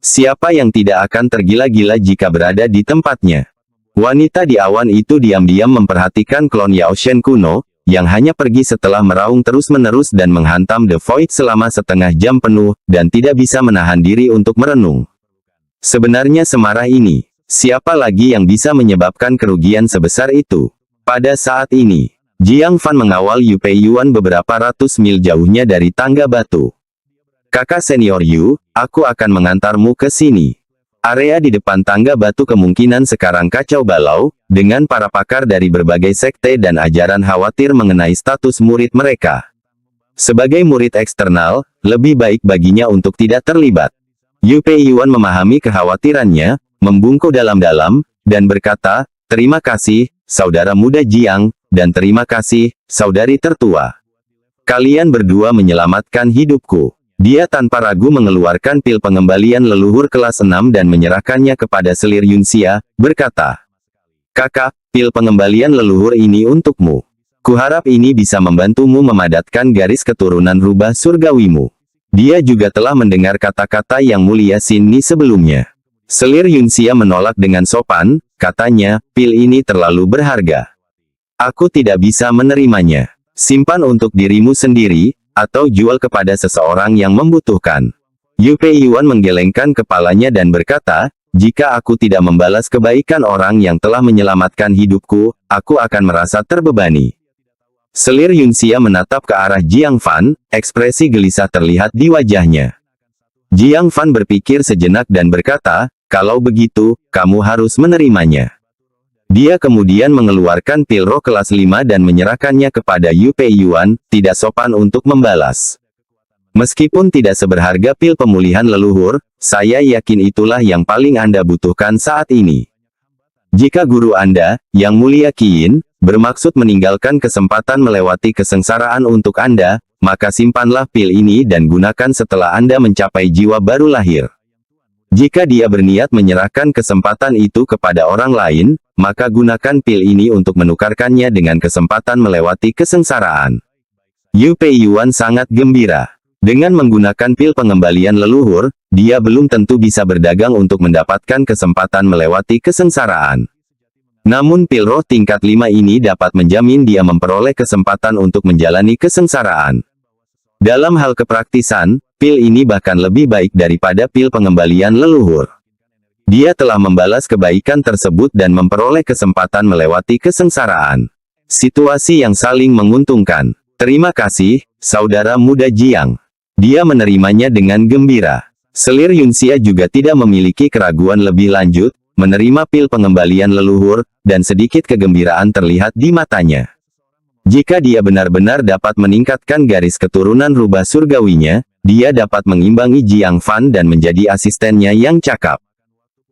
Siapa yang tidak akan tergila-gila jika berada di tempatnya? Wanita di awan itu diam-diam memperhatikan klon Yao Shen kuno, yang hanya pergi setelah meraung terus-menerus dan menghantam The Void selama setengah jam penuh, dan tidak bisa menahan diri untuk merenung. Sebenarnya semarah ini, siapa lagi yang bisa menyebabkan kerugian sebesar itu? Pada saat ini, Jiang Fan mengawal Yu Pei Yuan beberapa ratus mil jauhnya dari tangga batu. Kakak senior Yu, aku akan mengantarmu ke sini. Area di depan tangga batu kemungkinan sekarang kacau balau, dengan para pakar dari berbagai sekte dan ajaran khawatir mengenai status murid mereka. Sebagai murid eksternal, lebih baik baginya untuk tidak terlibat. Yu Pei Yuan memahami kekhawatirannya, membungkuk dalam-dalam, dan berkata, terima kasih, saudara muda Jiang, dan terima kasih, saudari tertua. Kalian berdua menyelamatkan hidupku. Dia tanpa ragu mengeluarkan pil pengembalian leluhur kelas 6 dan menyerahkannya kepada selir Yunxia, berkata, kakak, pil pengembalian leluhur ini untukmu. Kuharap ini bisa membantumu memadatkan garis keturunan rubah surgawimu. Dia juga telah mendengar kata-kata Yang Mulia Shinni sebelumnya. Selir Yunxia menolak dengan sopan, katanya, pil ini terlalu berharga. Aku tidak bisa menerimanya. Simpan untuk dirimu sendiri, atau jual kepada seseorang yang membutuhkan. Yu Pei Yuan menggelengkan kepalanya dan berkata, jika aku tidak membalas kebaikan orang yang telah menyelamatkan hidupku, aku akan merasa terbebani. Selir Yunxia menatap ke arah Jiang Fan, ekspresi gelisah terlihat di wajahnya. Jiang Fan berpikir sejenak dan berkata, kalau begitu, kamu harus menerimanya. Dia kemudian mengeluarkan pil roh kelas 5 dan menyerahkannya kepada Yu Pei Yuan, tidak sopan untuk membalas. Meskipun tidak seberharga pil pemulihan leluhur, saya yakin itulah yang paling Anda butuhkan saat ini. Jika guru Anda, Yang Mulia Qin, bermaksud meninggalkan kesempatan melewati kesengsaraan untuk Anda, maka simpanlah pil ini dan gunakan setelah Anda mencapai jiwa baru lahir. Jika dia berniat menyerahkan kesempatan itu kepada orang lain, maka gunakan pil ini untuk menukarkannya dengan kesempatan melewati kesengsaraan. Yu Pei Yuan sangat gembira. Dengan menggunakan pil pengembalian leluhur, dia belum tentu bisa berdagang untuk mendapatkan kesempatan melewati kesengsaraan. Namun pil roh tingkat 5 ini dapat menjamin dia memperoleh kesempatan untuk menjalani kesengsaraan. Dalam hal kepraktisan, pil ini bahkan lebih baik daripada pil pengembalian leluhur. Dia telah membalas kebaikan tersebut dan memperoleh kesempatan melewati kesengsaraan. Situasi yang saling menguntungkan. Terima kasih, saudara muda Jiang. Dia menerimanya dengan gembira. Selir Yunxia juga tidak memiliki keraguan lebih lanjut, menerima pil pengembalian leluhur, dan sedikit kegembiraan terlihat di matanya. Jika dia benar-benar dapat meningkatkan garis keturunan rubah surgawinya, dia dapat mengimbangi Jiang Fan dan menjadi asistennya yang cakap.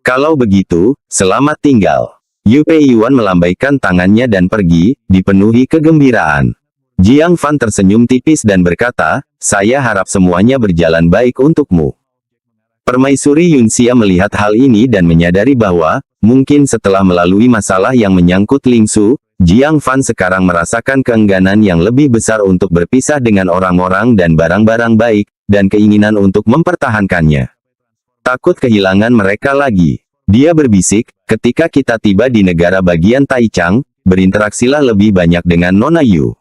Kalau begitu, selamat tinggal. Yu Pei Yuan melambaikan tangannya dan pergi, dipenuhi kegembiraan. Jiang Fan tersenyum tipis dan berkata, saya harap semuanya berjalan baik untukmu. Permaisuri Yunxia melihat hal ini dan menyadari bahwa, mungkin setelah melalui masalah yang menyangkut Lingsu, Jiang Fan sekarang merasakan keengganan yang lebih besar untuk berpisah dengan orang-orang dan barang-barang baik, dan keinginan untuk mempertahankannya. Takut kehilangan mereka lagi. Dia berbisik, ketika kita tiba di negara bagian Taichang, berinteraksilah lebih banyak dengan Nona Yu.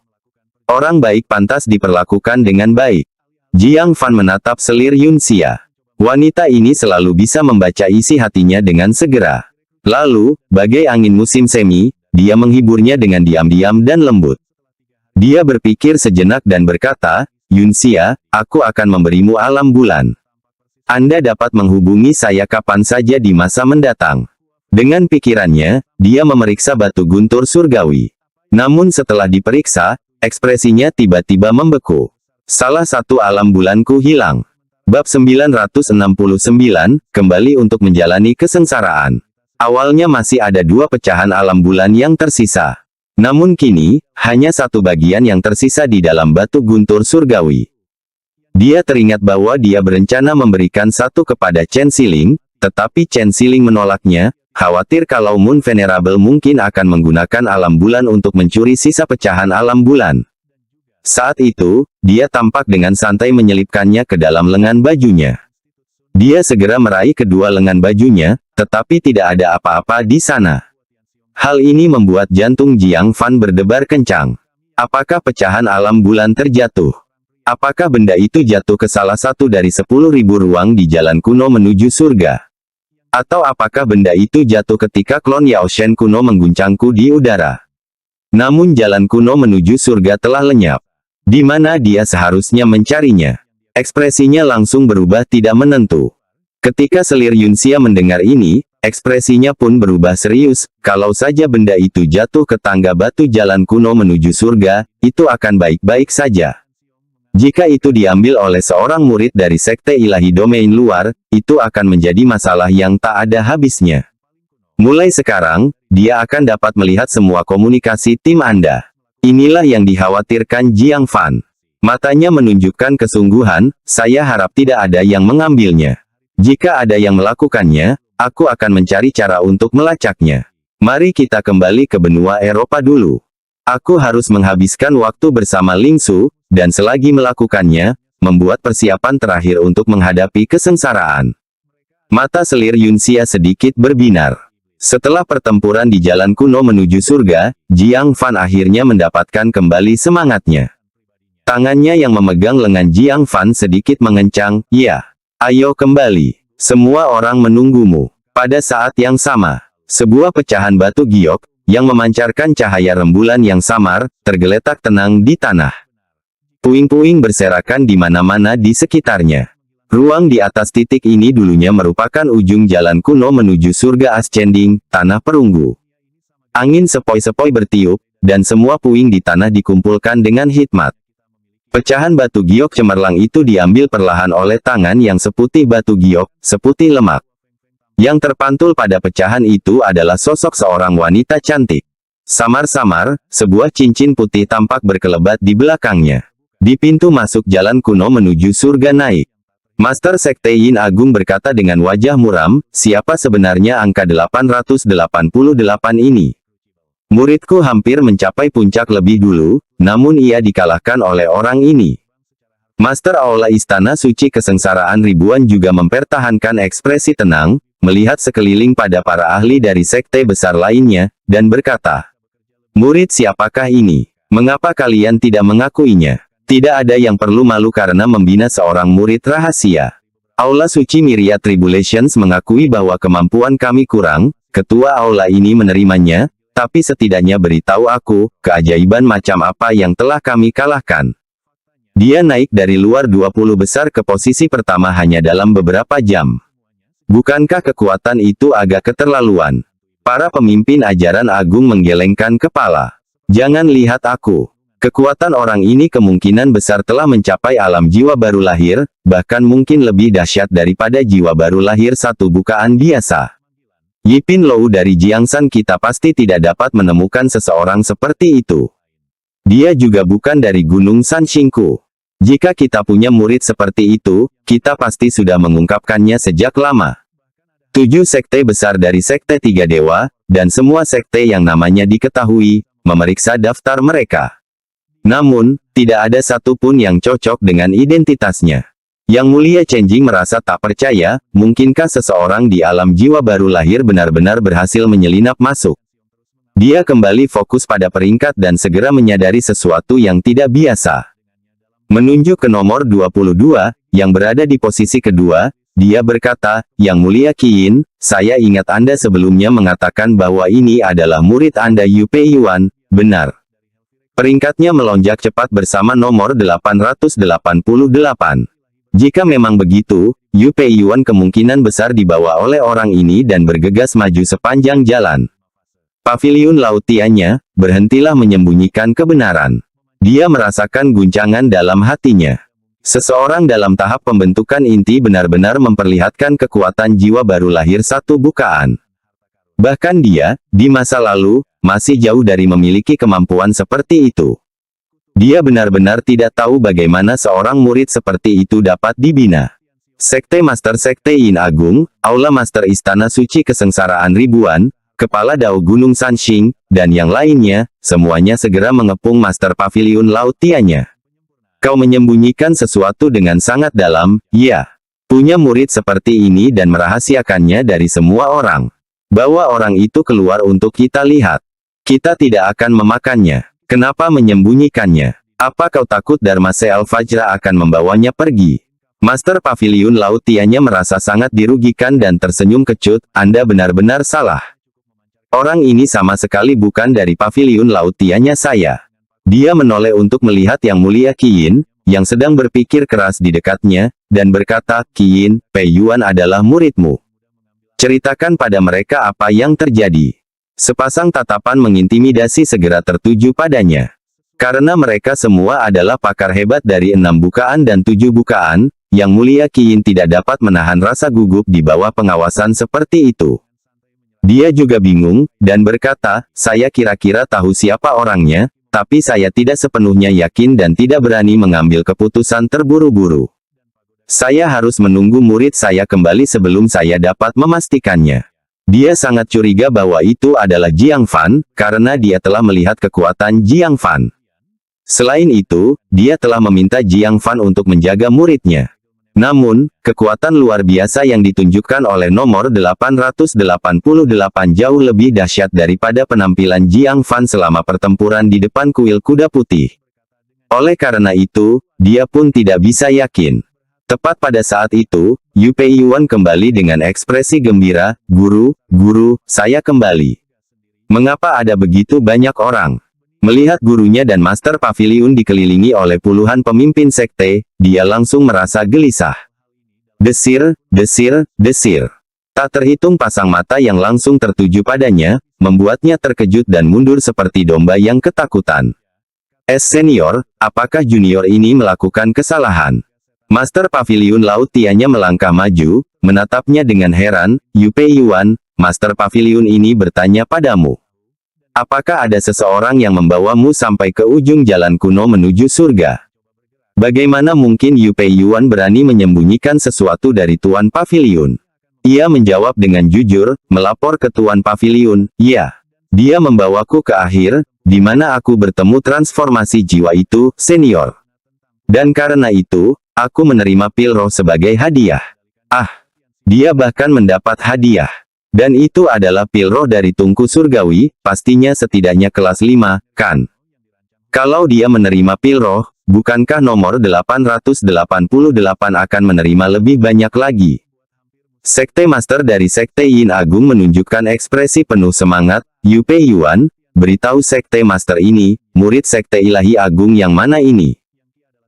Orang baik pantas diperlakukan dengan baik. Jiang Fan menatap selir Yunxia. Wanita ini selalu bisa membaca isi hatinya dengan segera. Lalu, bagai angin musim semi, dia menghiburnya dengan diam-diam dan lembut. Dia berpikir sejenak dan berkata, Yunxia, aku akan memberimu alam bulan. Anda dapat menghubungi saya kapan saja di masa mendatang. Dengan pikirannya, dia memeriksa batu guntur surgawi. Namun setelah diperiksa, ekspresinya tiba-tiba membeku. Salah satu alam bulanku hilang. Bab 969, kembali untuk menjalani kesengsaraan. Awalnya masih ada 2 pecahan alam bulan yang tersisa. Namun kini, hanya 1 bagian yang tersisa di dalam batu guntur surgawi. Dia teringat bahwa dia berencana memberikan 1 kepada Chen Xiling, tetapi Chen Xiling menolaknya, khawatir kalau Moon Venerable mungkin akan menggunakan alam bulan untuk mencuri sisa pecahan alam bulan. Saat itu, dia tampak dengan santai menyelipkannya ke dalam lengan bajunya. Dia segera meraih kedua lengan bajunya, tetapi tidak ada apa-apa di sana. Hal ini membuat jantung Jiang Fan berdebar kencang. Apakah pecahan alam bulan terjatuh? Apakah benda itu jatuh ke salah satu dari 10.000 ruang di jalan kuno menuju surga? Atau apakah benda itu jatuh ketika klon Yao Shen kuno mengguncangku di udara? Namun jalan kuno menuju surga telah lenyap. Di mana dia seharusnya mencarinya? Ekspresinya langsung berubah tidak menentu. Ketika selir Yunxia mendengar ini, ekspresinya pun berubah serius. Kalau saja benda itu jatuh ke tangga batu jalan kuno menuju surga, itu akan baik-baik saja. Jika itu diambil oleh seorang murid dari sekte ilahi domain luar, itu akan menjadi masalah yang tak ada habisnya. Mulai sekarang, dia akan dapat melihat semua komunikasi tim Anda. Inilah yang dikhawatirkan Jiang Fan. Matanya menunjukkan kesungguhan, saya harap tidak ada yang mengambilnya. Jika ada yang melakukannya, aku akan mencari cara untuk melacaknya. Mari kita kembali ke benua Eropa dulu. Aku harus menghabiskan waktu bersama Lingsu, dan selagi melakukannya, membuat persiapan terakhir untuk menghadapi kesengsaraan. Mata selir Yunxia sedikit berbinar. Setelah pertempuran di jalan kuno menuju surga, Jiang Fan akhirnya mendapatkan kembali semangatnya. Tangannya yang memegang lengan Jiang Fan sedikit mengencang, ya. Ayo kembali. Semua orang menunggumu. Pada saat yang sama, sebuah pecahan batu giok, yang memancarkan cahaya rembulan yang samar, tergeletak tenang di tanah. Puing-puing berserakan di mana-mana di sekitarnya. Ruang di atas titik ini dulunya merupakan ujung jalan kuno menuju surga Ascending, tanah perunggu. Angin sepoi-sepoi bertiup, dan semua puing di tanah dikumpulkan dengan hikmat. Pecahan batu giok cemerlang itu diambil perlahan oleh tangan yang seputih batu giok, seputih lemak. Yang terpantul pada pecahan itu adalah sosok seorang wanita cantik. Samar-samar, sebuah cincin putih tampak berkelebat di belakangnya. Di pintu masuk jalan kuno menuju surga naik. Master Sekte Yin Agung berkata dengan wajah muram, siapa sebenarnya angka 888 ini? Muridku hampir mencapai puncak lebih dulu, namun ia dikalahkan oleh orang ini. Master Aula Istana Suci Kesengsaraan Ribuan juga mempertahankan ekspresi tenang, melihat sekeliling pada para ahli dari sekte besar lainnya, dan berkata, murid siapakah ini? Mengapa kalian tidak mengakuinya? Tidak ada yang perlu malu karena membina seorang murid rahasia. Aula Suci Myriad Tribulations mengakui bahwa kemampuan kami kurang, ketua aula ini menerimanya, tapi setidaknya beritahu aku, keajaiban macam apa yang telah kami kalahkan. Dia naik dari luar 20 besar ke posisi pertama hanya dalam beberapa jam. Bukankah kekuatan itu agak keterlaluan? Para pemimpin ajaran agung menggelengkan kepala. Jangan lihat aku. Kekuatan orang ini kemungkinan besar telah mencapai alam jiwa baru lahir, bahkan mungkin lebih dahsyat daripada jiwa baru lahir satu bukaan biasa. Yipin Lou dari Jiangsan kita pasti tidak dapat menemukan seseorang seperti itu. Dia juga bukan dari Gunung Sanxingku. Jika kita punya murid seperti itu, kita pasti sudah mengungkapkannya sejak lama. 7 sekte besar dari sekte 3 dewa, dan semua sekte yang namanya diketahui, memeriksa daftar mereka. Namun, tidak ada satupun yang cocok dengan identitasnya. Yang Mulia Chen Jing merasa tak percaya, mungkinkah seseorang di alam jiwa baru lahir benar-benar berhasil menyelinap masuk. Dia kembali fokus pada peringkat dan segera menyadari sesuatu yang tidak biasa. Menunjuk ke nomor 22, yang berada di posisi kedua, dia berkata, Yang Mulia Qin, saya ingat Anda sebelumnya mengatakan bahwa ini adalah murid Anda Yu Pei Yuan, benar. Peringkatnya melonjak cepat bersama nomor 888. Jika memang begitu, Yu Pei Yuan kemungkinan besar dibawa oleh orang ini dan bergegas maju sepanjang jalan. Paviliun Lautianya, berhentilah menyembunyikan kebenaran. Dia merasakan guncangan dalam hatinya. Seseorang dalam tahap pembentukan inti benar-benar memperlihatkan kekuatan jiwa baru lahir satu bukaan. Bahkan dia, di masa lalu, masih jauh dari memiliki kemampuan seperti itu. Dia benar-benar tidak tahu bagaimana seorang murid seperti itu dapat dibina. Sekte Master Sekte Yin Agung, Aula Master Istana Suci Kesengsaraan Ribuan, Kepala Dao Gunung Sanxing, dan yang lainnya, semuanya segera mengepung Master Paviliun Lautianya. Kau menyembunyikan sesuatu dengan sangat dalam, ya. Punya murid seperti ini dan merahasiakannya dari semua orang. Bawa orang itu keluar untuk kita lihat. Kita tidak akan memakannya. Kenapa menyembunyikannya? Apa kau takut Dharma Seal Fajra akan membawanya pergi? Master Paviliun Lautianya merasa sangat dirugikan dan tersenyum kecut, Anda benar-benar salah. Orang ini sama sekali bukan dari Paviliun Lautianya saya. Dia menoleh untuk melihat Yang Mulia Qin, yang sedang berpikir keras di dekatnya, dan berkata, Qin, Pei Yuan adalah muridmu. Ceritakan pada mereka apa yang terjadi. Sepasang tatapan mengintimidasi segera tertuju padanya. Karena mereka semua adalah pakar hebat dari 6 bukaan dan 7 bukaan, Yang Mulia Qin tidak dapat menahan rasa gugup di bawah pengawasan seperti itu. Dia juga bingung, dan berkata, saya kira-kira tahu siapa orangnya, tapi saya tidak sepenuhnya yakin dan tidak berani mengambil keputusan terburu-buru. Saya harus menunggu murid saya kembali sebelum saya dapat memastikannya. Dia sangat curiga bahwa itu adalah Jiang Fan, karena dia telah melihat kekuatan Jiang Fan. Selain itu, dia telah meminta Jiang Fan untuk menjaga muridnya. Namun, kekuatan luar biasa yang ditunjukkan oleh nomor 888 jauh lebih dahsyat daripada penampilan Jiang Fan selama pertempuran di depan kuil kuda putih. Oleh karena itu, dia pun tidak bisa yakin. Tepat pada saat itu, Yu Pei Yuan kembali dengan ekspresi gembira, Guru, saya kembali. Mengapa ada begitu banyak orang? Melihat gurunya dan Master Paviliun dikelilingi oleh puluhan pemimpin sekte, dia langsung merasa gelisah. Desir. Tak terhitung pasang mata yang langsung tertuju padanya, membuatnya terkejut dan mundur seperti domba yang ketakutan. Senior, apakah junior ini melakukan kesalahan? Master Paviliun Laut Tianya melangkah maju, menatapnya dengan heran. Yupei Yuan, Master Paviliun ini bertanya padamu. Apakah ada seseorang yang membawamu sampai ke ujung jalan kuno menuju surga? Bagaimana mungkin Yupei Yuan berani menyembunyikan sesuatu dari Tuan Paviliun? Ia menjawab dengan jujur, melapor ke Tuan Paviliun, ya. Dia membawaku ke akhir, di mana aku bertemu transformasi jiwa itu, senior. Dan karena itu, aku menerima pil roh sebagai hadiah. Ah, dia bahkan mendapat hadiah. Dan itu adalah pil roh dari tungku surgawi, pastinya setidaknya kelas 5, kan? Kalau dia menerima pil roh, bukankah nomor 888 akan menerima lebih banyak lagi? Sekte Master dari Sekte Yin Agung menunjukkan ekspresi penuh semangat. Yupei Yuan, beritahu Sekte Master ini, murid Sekte Ilahi Agung yang mana ini?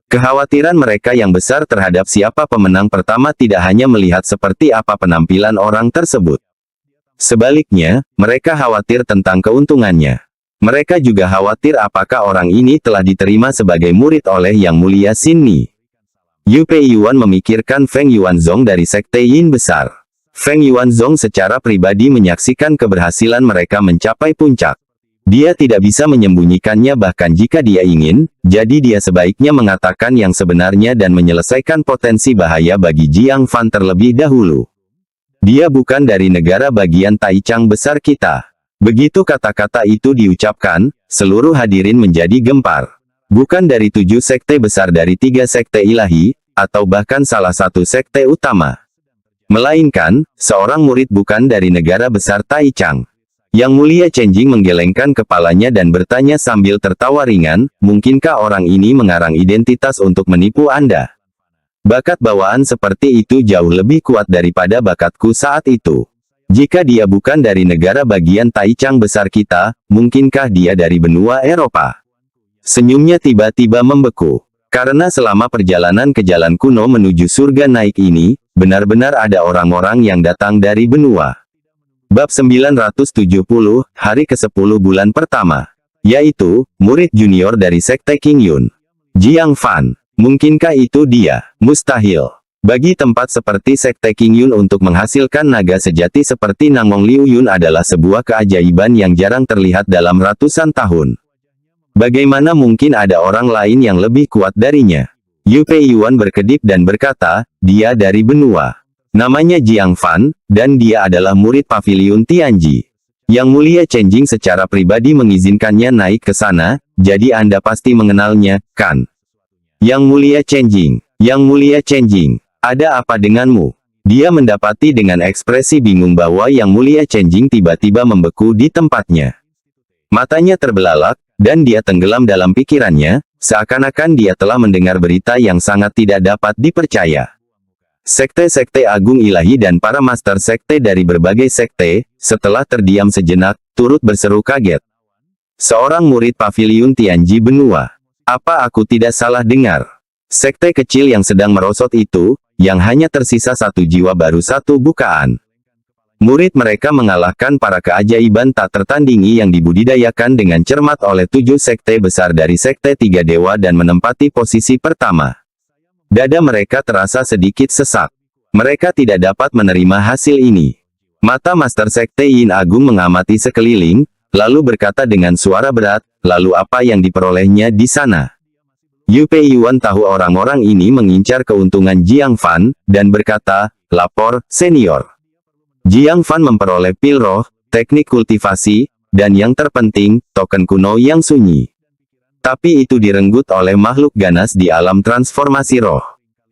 Kekhawatiran mereka yang besar terhadap siapa pemenang pertama tidak hanya melihat seperti apa penampilan orang tersebut. Sebaliknya, mereka khawatir tentang keuntungannya. Mereka juga khawatir apakah orang ini telah diterima sebagai murid oleh Yang Mulia Xin Ni. Yupei Yuan memikirkan Feng Yuanzong dari Sekte Yin Besar. Feng Yuanzong secara pribadi menyaksikan keberhasilan mereka mencapai puncak. Dia tidak bisa menyembunyikannya bahkan jika dia ingin, jadi dia sebaiknya mengatakan yang sebenarnya dan menyelesaikan potensi bahaya bagi Jiang Fan terlebih dahulu. Dia bukan dari negara bagian Taichang besar kita. Begitu kata-kata itu diucapkan, seluruh hadirin menjadi gempar. Bukan dari 7 sekte besar dari 3 sekte ilahi, atau bahkan salah satu sekte utama. Melainkan, seorang murid bukan dari negara besar Taichang. Yang Mulia Chenjing menggelengkan kepalanya dan bertanya sambil tertawa ringan, mungkinkah orang ini mengarang identitas untuk menipu Anda? Bakat bawaan seperti itu jauh lebih kuat daripada bakatku saat itu. Jika dia bukan dari negara bagian Taichang besar kita, mungkinkah dia dari benua Eropa? Senyumnya tiba-tiba membeku. Karena selama perjalanan ke jalan kuno menuju surga naik ini, benar-benar ada orang-orang yang datang dari benua. Bab 970, hari ke-10 bulan pertama. Yaitu, murid junior dari Sekte King Yun. Jiang Fan. Mungkinkah itu dia? Mustahil. Bagi tempat seperti Sekte King Yun untuk menghasilkan naga sejati seperti Nangong Liu Yun adalah sebuah keajaiban yang jarang terlihat dalam ratusan tahun. Bagaimana mungkin ada orang lain yang lebih kuat darinya? Yupei Yuan berkedip dan berkata, dia dari benua. Namanya Jiang Fan, dan dia adalah murid Paviliun Tianji. Yang Mulia Chenjing secara pribadi mengizinkannya naik ke sana, jadi Anda pasti mengenalnya, kan? Yang Mulia Chenjing, Yang Mulia Chenjing, ada apa denganmu? Dia mendapati dengan ekspresi bingung bahwa Yang Mulia Chenjing tiba-tiba membeku di tempatnya. Matanya terbelalak, dan dia tenggelam dalam pikirannya, seakan-akan dia telah mendengar berita yang sangat tidak dapat dipercaya. Sekte-sekte agung ilahi dan para master sekte dari berbagai sekte, setelah terdiam sejenak, turut berseru kaget. Seorang murid Paviliun Tianji benua. Apa aku tidak salah dengar? Sekte kecil yang sedang merosot itu, yang hanya tersisa satu jiwa baru satu bukaan. Murid mereka mengalahkan para keajaiban tak tertandingi yang dibudidayakan dengan cermat oleh 7 sekte besar dari Sekte Tiga Dewa dan menempati posisi pertama. Dada mereka terasa sedikit sesak. Mereka tidak dapat menerima hasil ini. Mata Master Sekte Yin Agung mengamati sekeliling, lalu berkata dengan suara berat, lalu apa yang diperolehnya di sana? Yupei Yuan tahu orang-orang ini mengincar keuntungan Jiang Fan, dan berkata, lapor, senior. Jiang Fan memperoleh pil roh, teknik kultivasi, dan yang terpenting, token kuno yang sunyi. Tapi itu direnggut oleh makhluk ganas di alam transformasi roh.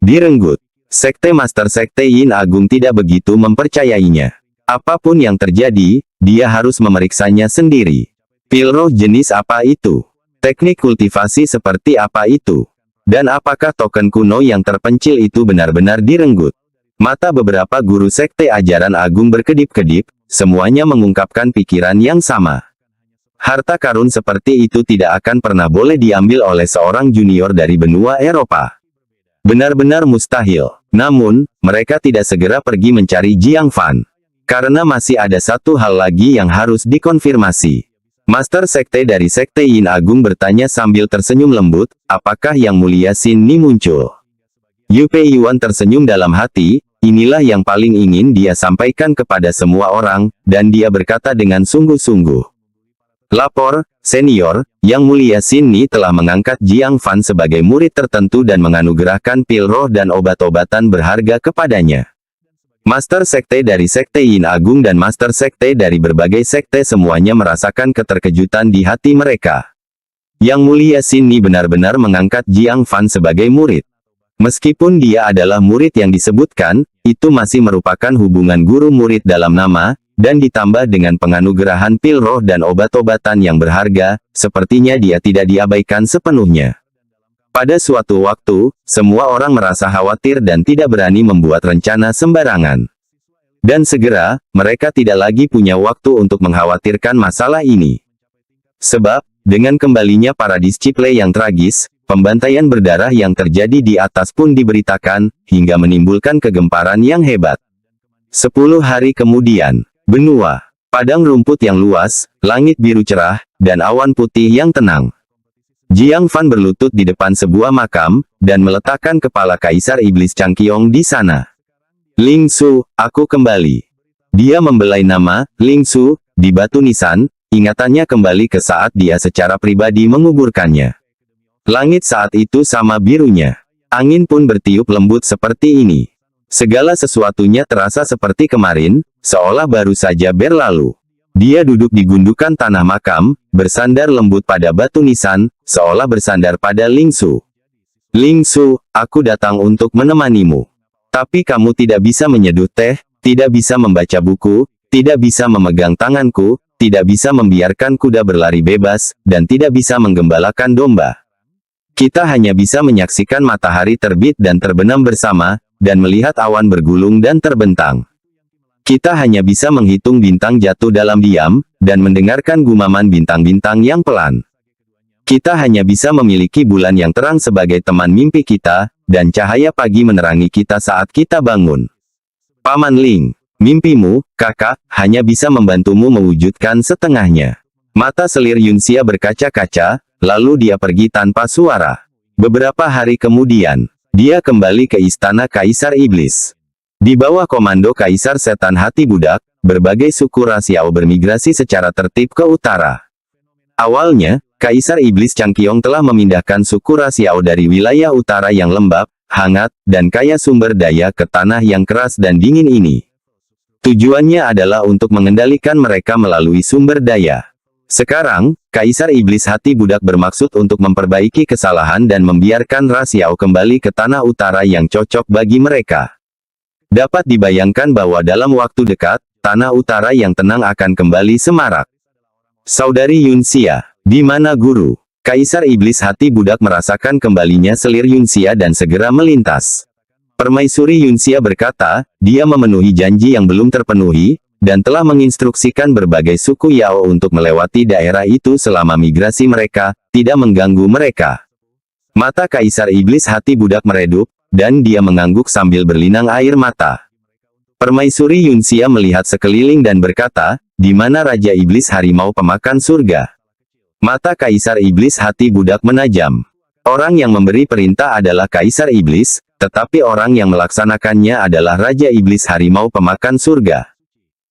Direnggut. Sekte Master Sekte Yin Agung tidak begitu mempercayainya. Apapun yang terjadi, dia harus memeriksanya sendiri. Pil roh jenis apa itu? Teknik kultivasi seperti apa itu? Dan apakah token kuno yang terpencil itu benar-benar direnggut? Mata beberapa guru sekte ajaran agung berkedip-kedip, semuanya mengungkapkan pikiran yang sama. Harta karun seperti itu tidak akan pernah boleh diambil oleh seorang junior dari benua Eropa. Benar-benar mustahil. Namun, mereka tidak segera pergi mencari Jiang Fan. Karena masih ada satu hal lagi yang harus dikonfirmasi. Master Sekte dari Sekte Yin Agung bertanya sambil tersenyum lembut, apakah Yang Mulia Xin Ni muncul? Yu Pei Yuan tersenyum dalam hati, inilah yang paling ingin dia sampaikan kepada semua orang, dan dia berkata dengan sungguh-sungguh. Lapor, senior, Yang Mulia Xin Ni telah mengangkat Jiang Fan sebagai murid tertentu dan menganugerahkan pil roh dan obat-obatan berharga kepadanya. Master Sekte dari Sekte Yin Agung dan Master Sekte dari berbagai sekte semuanya merasakan keterkejutan di hati mereka. Yang Mulia Xin Ni benar-benar mengangkat Jiang Fan sebagai murid. Meskipun dia adalah murid yang disebutkan, itu masih merupakan hubungan guru-murid dalam nama, dan ditambah dengan penganugerahan pil roh dan obat-obatan yang berharga, sepertinya dia tidak diabaikan sepenuhnya. Pada suatu waktu, semua orang merasa khawatir dan tidak berani membuat rencana sembarangan. Dan segera, mereka tidak lagi punya waktu untuk mengkhawatirkan masalah ini. Sebab, dengan kembalinya para disiplin yang tragis, pembantaian berdarah yang terjadi di atas pun diberitakan, hingga menimbulkan kegemparan yang hebat. 10 hari kemudian, benua, padang rumput yang luas, langit biru cerah, dan awan putih yang tenang. Jiang Fan berlutut di depan sebuah makam, dan meletakkan kepala Kaisar Iblis Changqiong di sana. Ling Su, aku kembali. Dia membelai nama, Ling Su, di batu nisan, ingatannya kembali ke saat dia secara pribadi menguburkannya. Langit saat itu sama birunya. Angin pun bertiup lembut seperti ini. Segala sesuatunya terasa seperti kemarin, seolah baru saja berlalu. Dia duduk di gundukan tanah makam, bersandar lembut pada batu nisan, seolah bersandar pada Ling Su. Ling Su, aku datang untuk menemanimu. Tapi kamu tidak bisa menyeduh teh, tidak bisa membaca buku, tidak bisa memegang tanganku, tidak bisa membiarkan kuda berlari bebas, dan tidak bisa menggembalakan domba. Kita hanya bisa menyaksikan matahari terbit dan terbenam bersama, dan melihat awan bergulung dan terbentang. Kita hanya bisa menghitung bintang jatuh dalam diam, dan mendengarkan gumaman bintang-bintang yang pelan. Kita hanya bisa memiliki bulan yang terang sebagai teman mimpi kita, dan cahaya pagi menerangi kita saat kita bangun. Paman Ling, mimpimu, kakak, hanya bisa membantumu mewujudkan setengahnya. Mata selir Yunxia berkaca-kaca, lalu dia pergi tanpa suara. Beberapa hari kemudian, dia kembali ke istana Kaisar Iblis. Di bawah komando Kaisar Setan Hati Budak, berbagai suku rasial bermigrasi secara tertib ke utara. Awalnya, Kaisar Iblis Changqiong telah memindahkan suku rasial dari wilayah utara yang lembab, hangat, dan kaya sumber daya ke tanah yang keras dan dingin ini. Tujuannya adalah untuk mengendalikan mereka melalui sumber daya. Sekarang, Kaisar Iblis Hati Budak bermaksud untuk memperbaiki kesalahan dan membiarkan rasial kembali ke tanah utara yang cocok bagi mereka. Dapat dibayangkan bahwa dalam waktu dekat, tanah utara yang tenang akan kembali semarak. Saudari Yunxia, di mana guru? Kaisar Iblis Hati Budak merasakan kembalinya selir Yunxia dan segera melintas. Permaisuri Yunxia berkata, dia memenuhi janji yang belum terpenuhi, dan telah menginstruksikan berbagai suku Yao untuk melewati daerah itu selama migrasi mereka, tidak mengganggu mereka. Mata Kaisar Iblis Hati Budak meredup, dan dia mengangguk sambil berlinang air mata. Permaisuri Yunxia melihat sekeliling dan berkata, di mana Raja Iblis Harimau Pemakan Surga? Mata Kaisar Iblis Hati Budak menajam. Orang yang memberi perintah adalah Kaisar Iblis, tetapi orang yang melaksanakannya adalah Raja Iblis Harimau Pemakan Surga.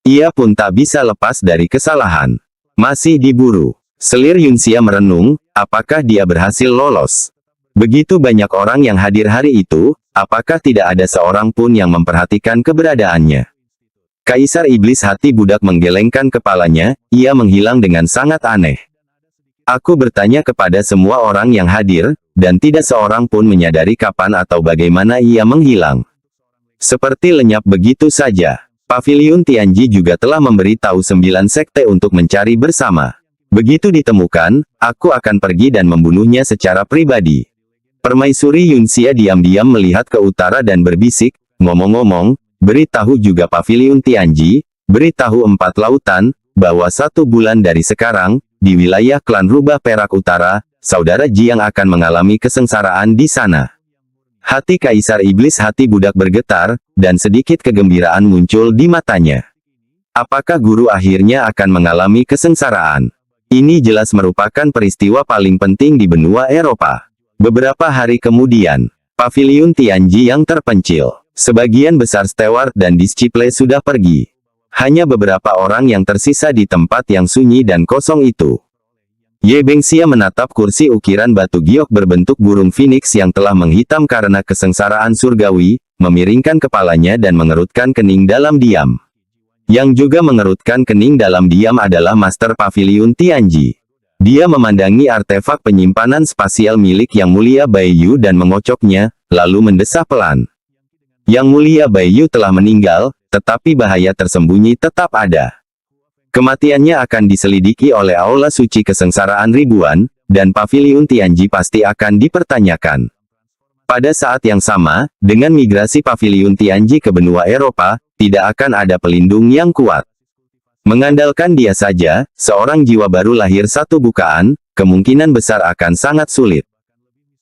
Ia pun tak bisa lepas dari kesalahan. Masih diburu. Selir Yunxia merenung, apakah dia berhasil lolos? Begitu banyak orang yang hadir hari itu, apakah tidak ada seorang pun yang memperhatikan keberadaannya? Kaisar Iblis Hati Budak menggelengkan kepalanya, ia menghilang dengan sangat aneh. Aku bertanya kepada semua orang yang hadir, dan tidak seorang pun menyadari kapan atau bagaimana ia menghilang. Seperti lenyap begitu saja. Paviliun Tianji juga telah memberitahu 9 sekte untuk mencari bersama. Begitu ditemukan, aku akan pergi dan membunuhnya secara pribadi. Permaisuri Yunxia diam-diam melihat ke utara dan berbisik, ngomong-ngomong, beritahu juga Paviliun Tianji, beritahu 4 lautan, bahwa 1 bulan dari sekarang, di wilayah klan Rubah Perak Utara, saudara Jiang akan mengalami kesengsaraan di sana. Hati Kaisar Iblis Hati Budak bergetar, dan sedikit kegembiraan muncul di matanya. Apakah guru akhirnya akan mengalami kesengsaraan? Ini jelas merupakan peristiwa paling penting di benua Eropa. Beberapa hari kemudian, paviliun Tianji yang terpencil. Sebagian besar steward dan disiple sudah pergi. Hanya beberapa orang yang tersisa di tempat yang sunyi dan kosong itu. Ye Bengxia menatap kursi ukiran batu giok berbentuk burung phoenix yang telah menghitam karena kesengsaraan surgawi, memiringkan kepalanya dan mengerutkan kening dalam diam. Yang juga mengerutkan kening dalam diam adalah Master Paviliun Tianji. Dia memandangi artefak penyimpanan spasial milik Yang Mulia Baiyu dan mengocoknya, lalu mendesah pelan. Yang Mulia Baiyu telah meninggal, tetapi bahaya tersembunyi tetap ada. Kematiannya akan diselidiki oleh Aula Suci Kesengsaraan Ribuan, dan Paviliun Tianji pasti akan dipertanyakan. Pada saat yang sama, dengan migrasi Paviliun Tianji ke benua Eropa, tidak akan ada pelindung yang kuat. Mengandalkan dia saja, seorang jiwa baru lahir satu bukaan, kemungkinan besar akan sangat sulit.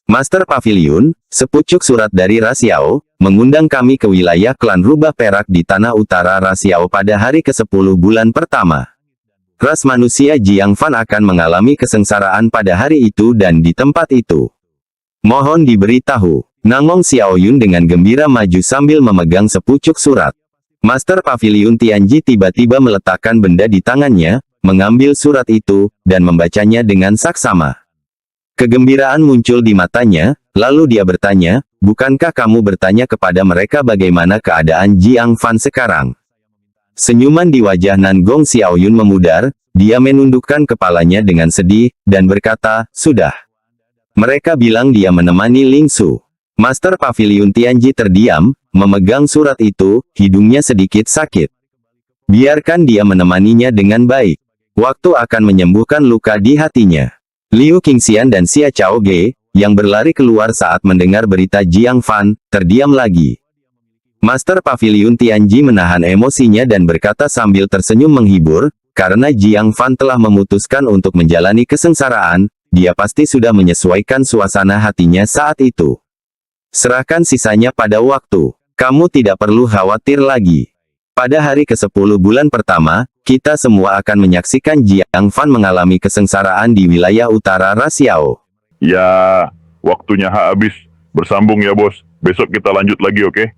Master Paviliun, sepucuk surat dari Rasiao, mengundang kami ke wilayah klan Rubah Perak di tanah utara Rasiao pada hari ke-10 bulan pertama. Ras manusia Jiang Fan akan mengalami kesengsaraan pada hari itu dan di tempat itu. Mohon diberitahu. Nangong Xiaoyun dengan gembira maju sambil memegang sepucuk surat. Master Paviliun Tianji tiba-tiba meletakkan benda di tangannya, mengambil surat itu, dan membacanya dengan saksama. Kegembiraan muncul di matanya, lalu dia bertanya, bukankah kamu bertanya kepada mereka bagaimana keadaan Jiang Fan sekarang? Senyuman di wajah Nangong Xiaoyun memudar, dia menundukkan kepalanya dengan sedih, dan berkata, sudah. Mereka bilang dia menemani Ling Su. Master Paviliun Tianji terdiam, memegang surat itu, hidungnya sedikit sakit. Biarkan dia menemaninya dengan baik. Waktu akan menyembuhkan luka di hatinya. Liu Qingxian dan Xia Chaoge, yang berlari keluar saat mendengar berita Jiang Fan, terdiam lagi. Master Paviliun Tianji menahan emosinya dan berkata sambil tersenyum menghibur, karena Jiang Fan telah memutuskan untuk menjalani kesengsaraan, dia pasti sudah menyesuaikan suasana hatinya saat itu. Serahkan sisanya pada waktu. Kamu tidak perlu khawatir lagi. Pada hari ke-10 bulan pertama, kita semua akan menyaksikan Jiang Fan mengalami kesengsaraan di wilayah utara Rasiao. Ya, waktunya habis. Bersambung ya bos. Besok kita lanjut lagi, oke?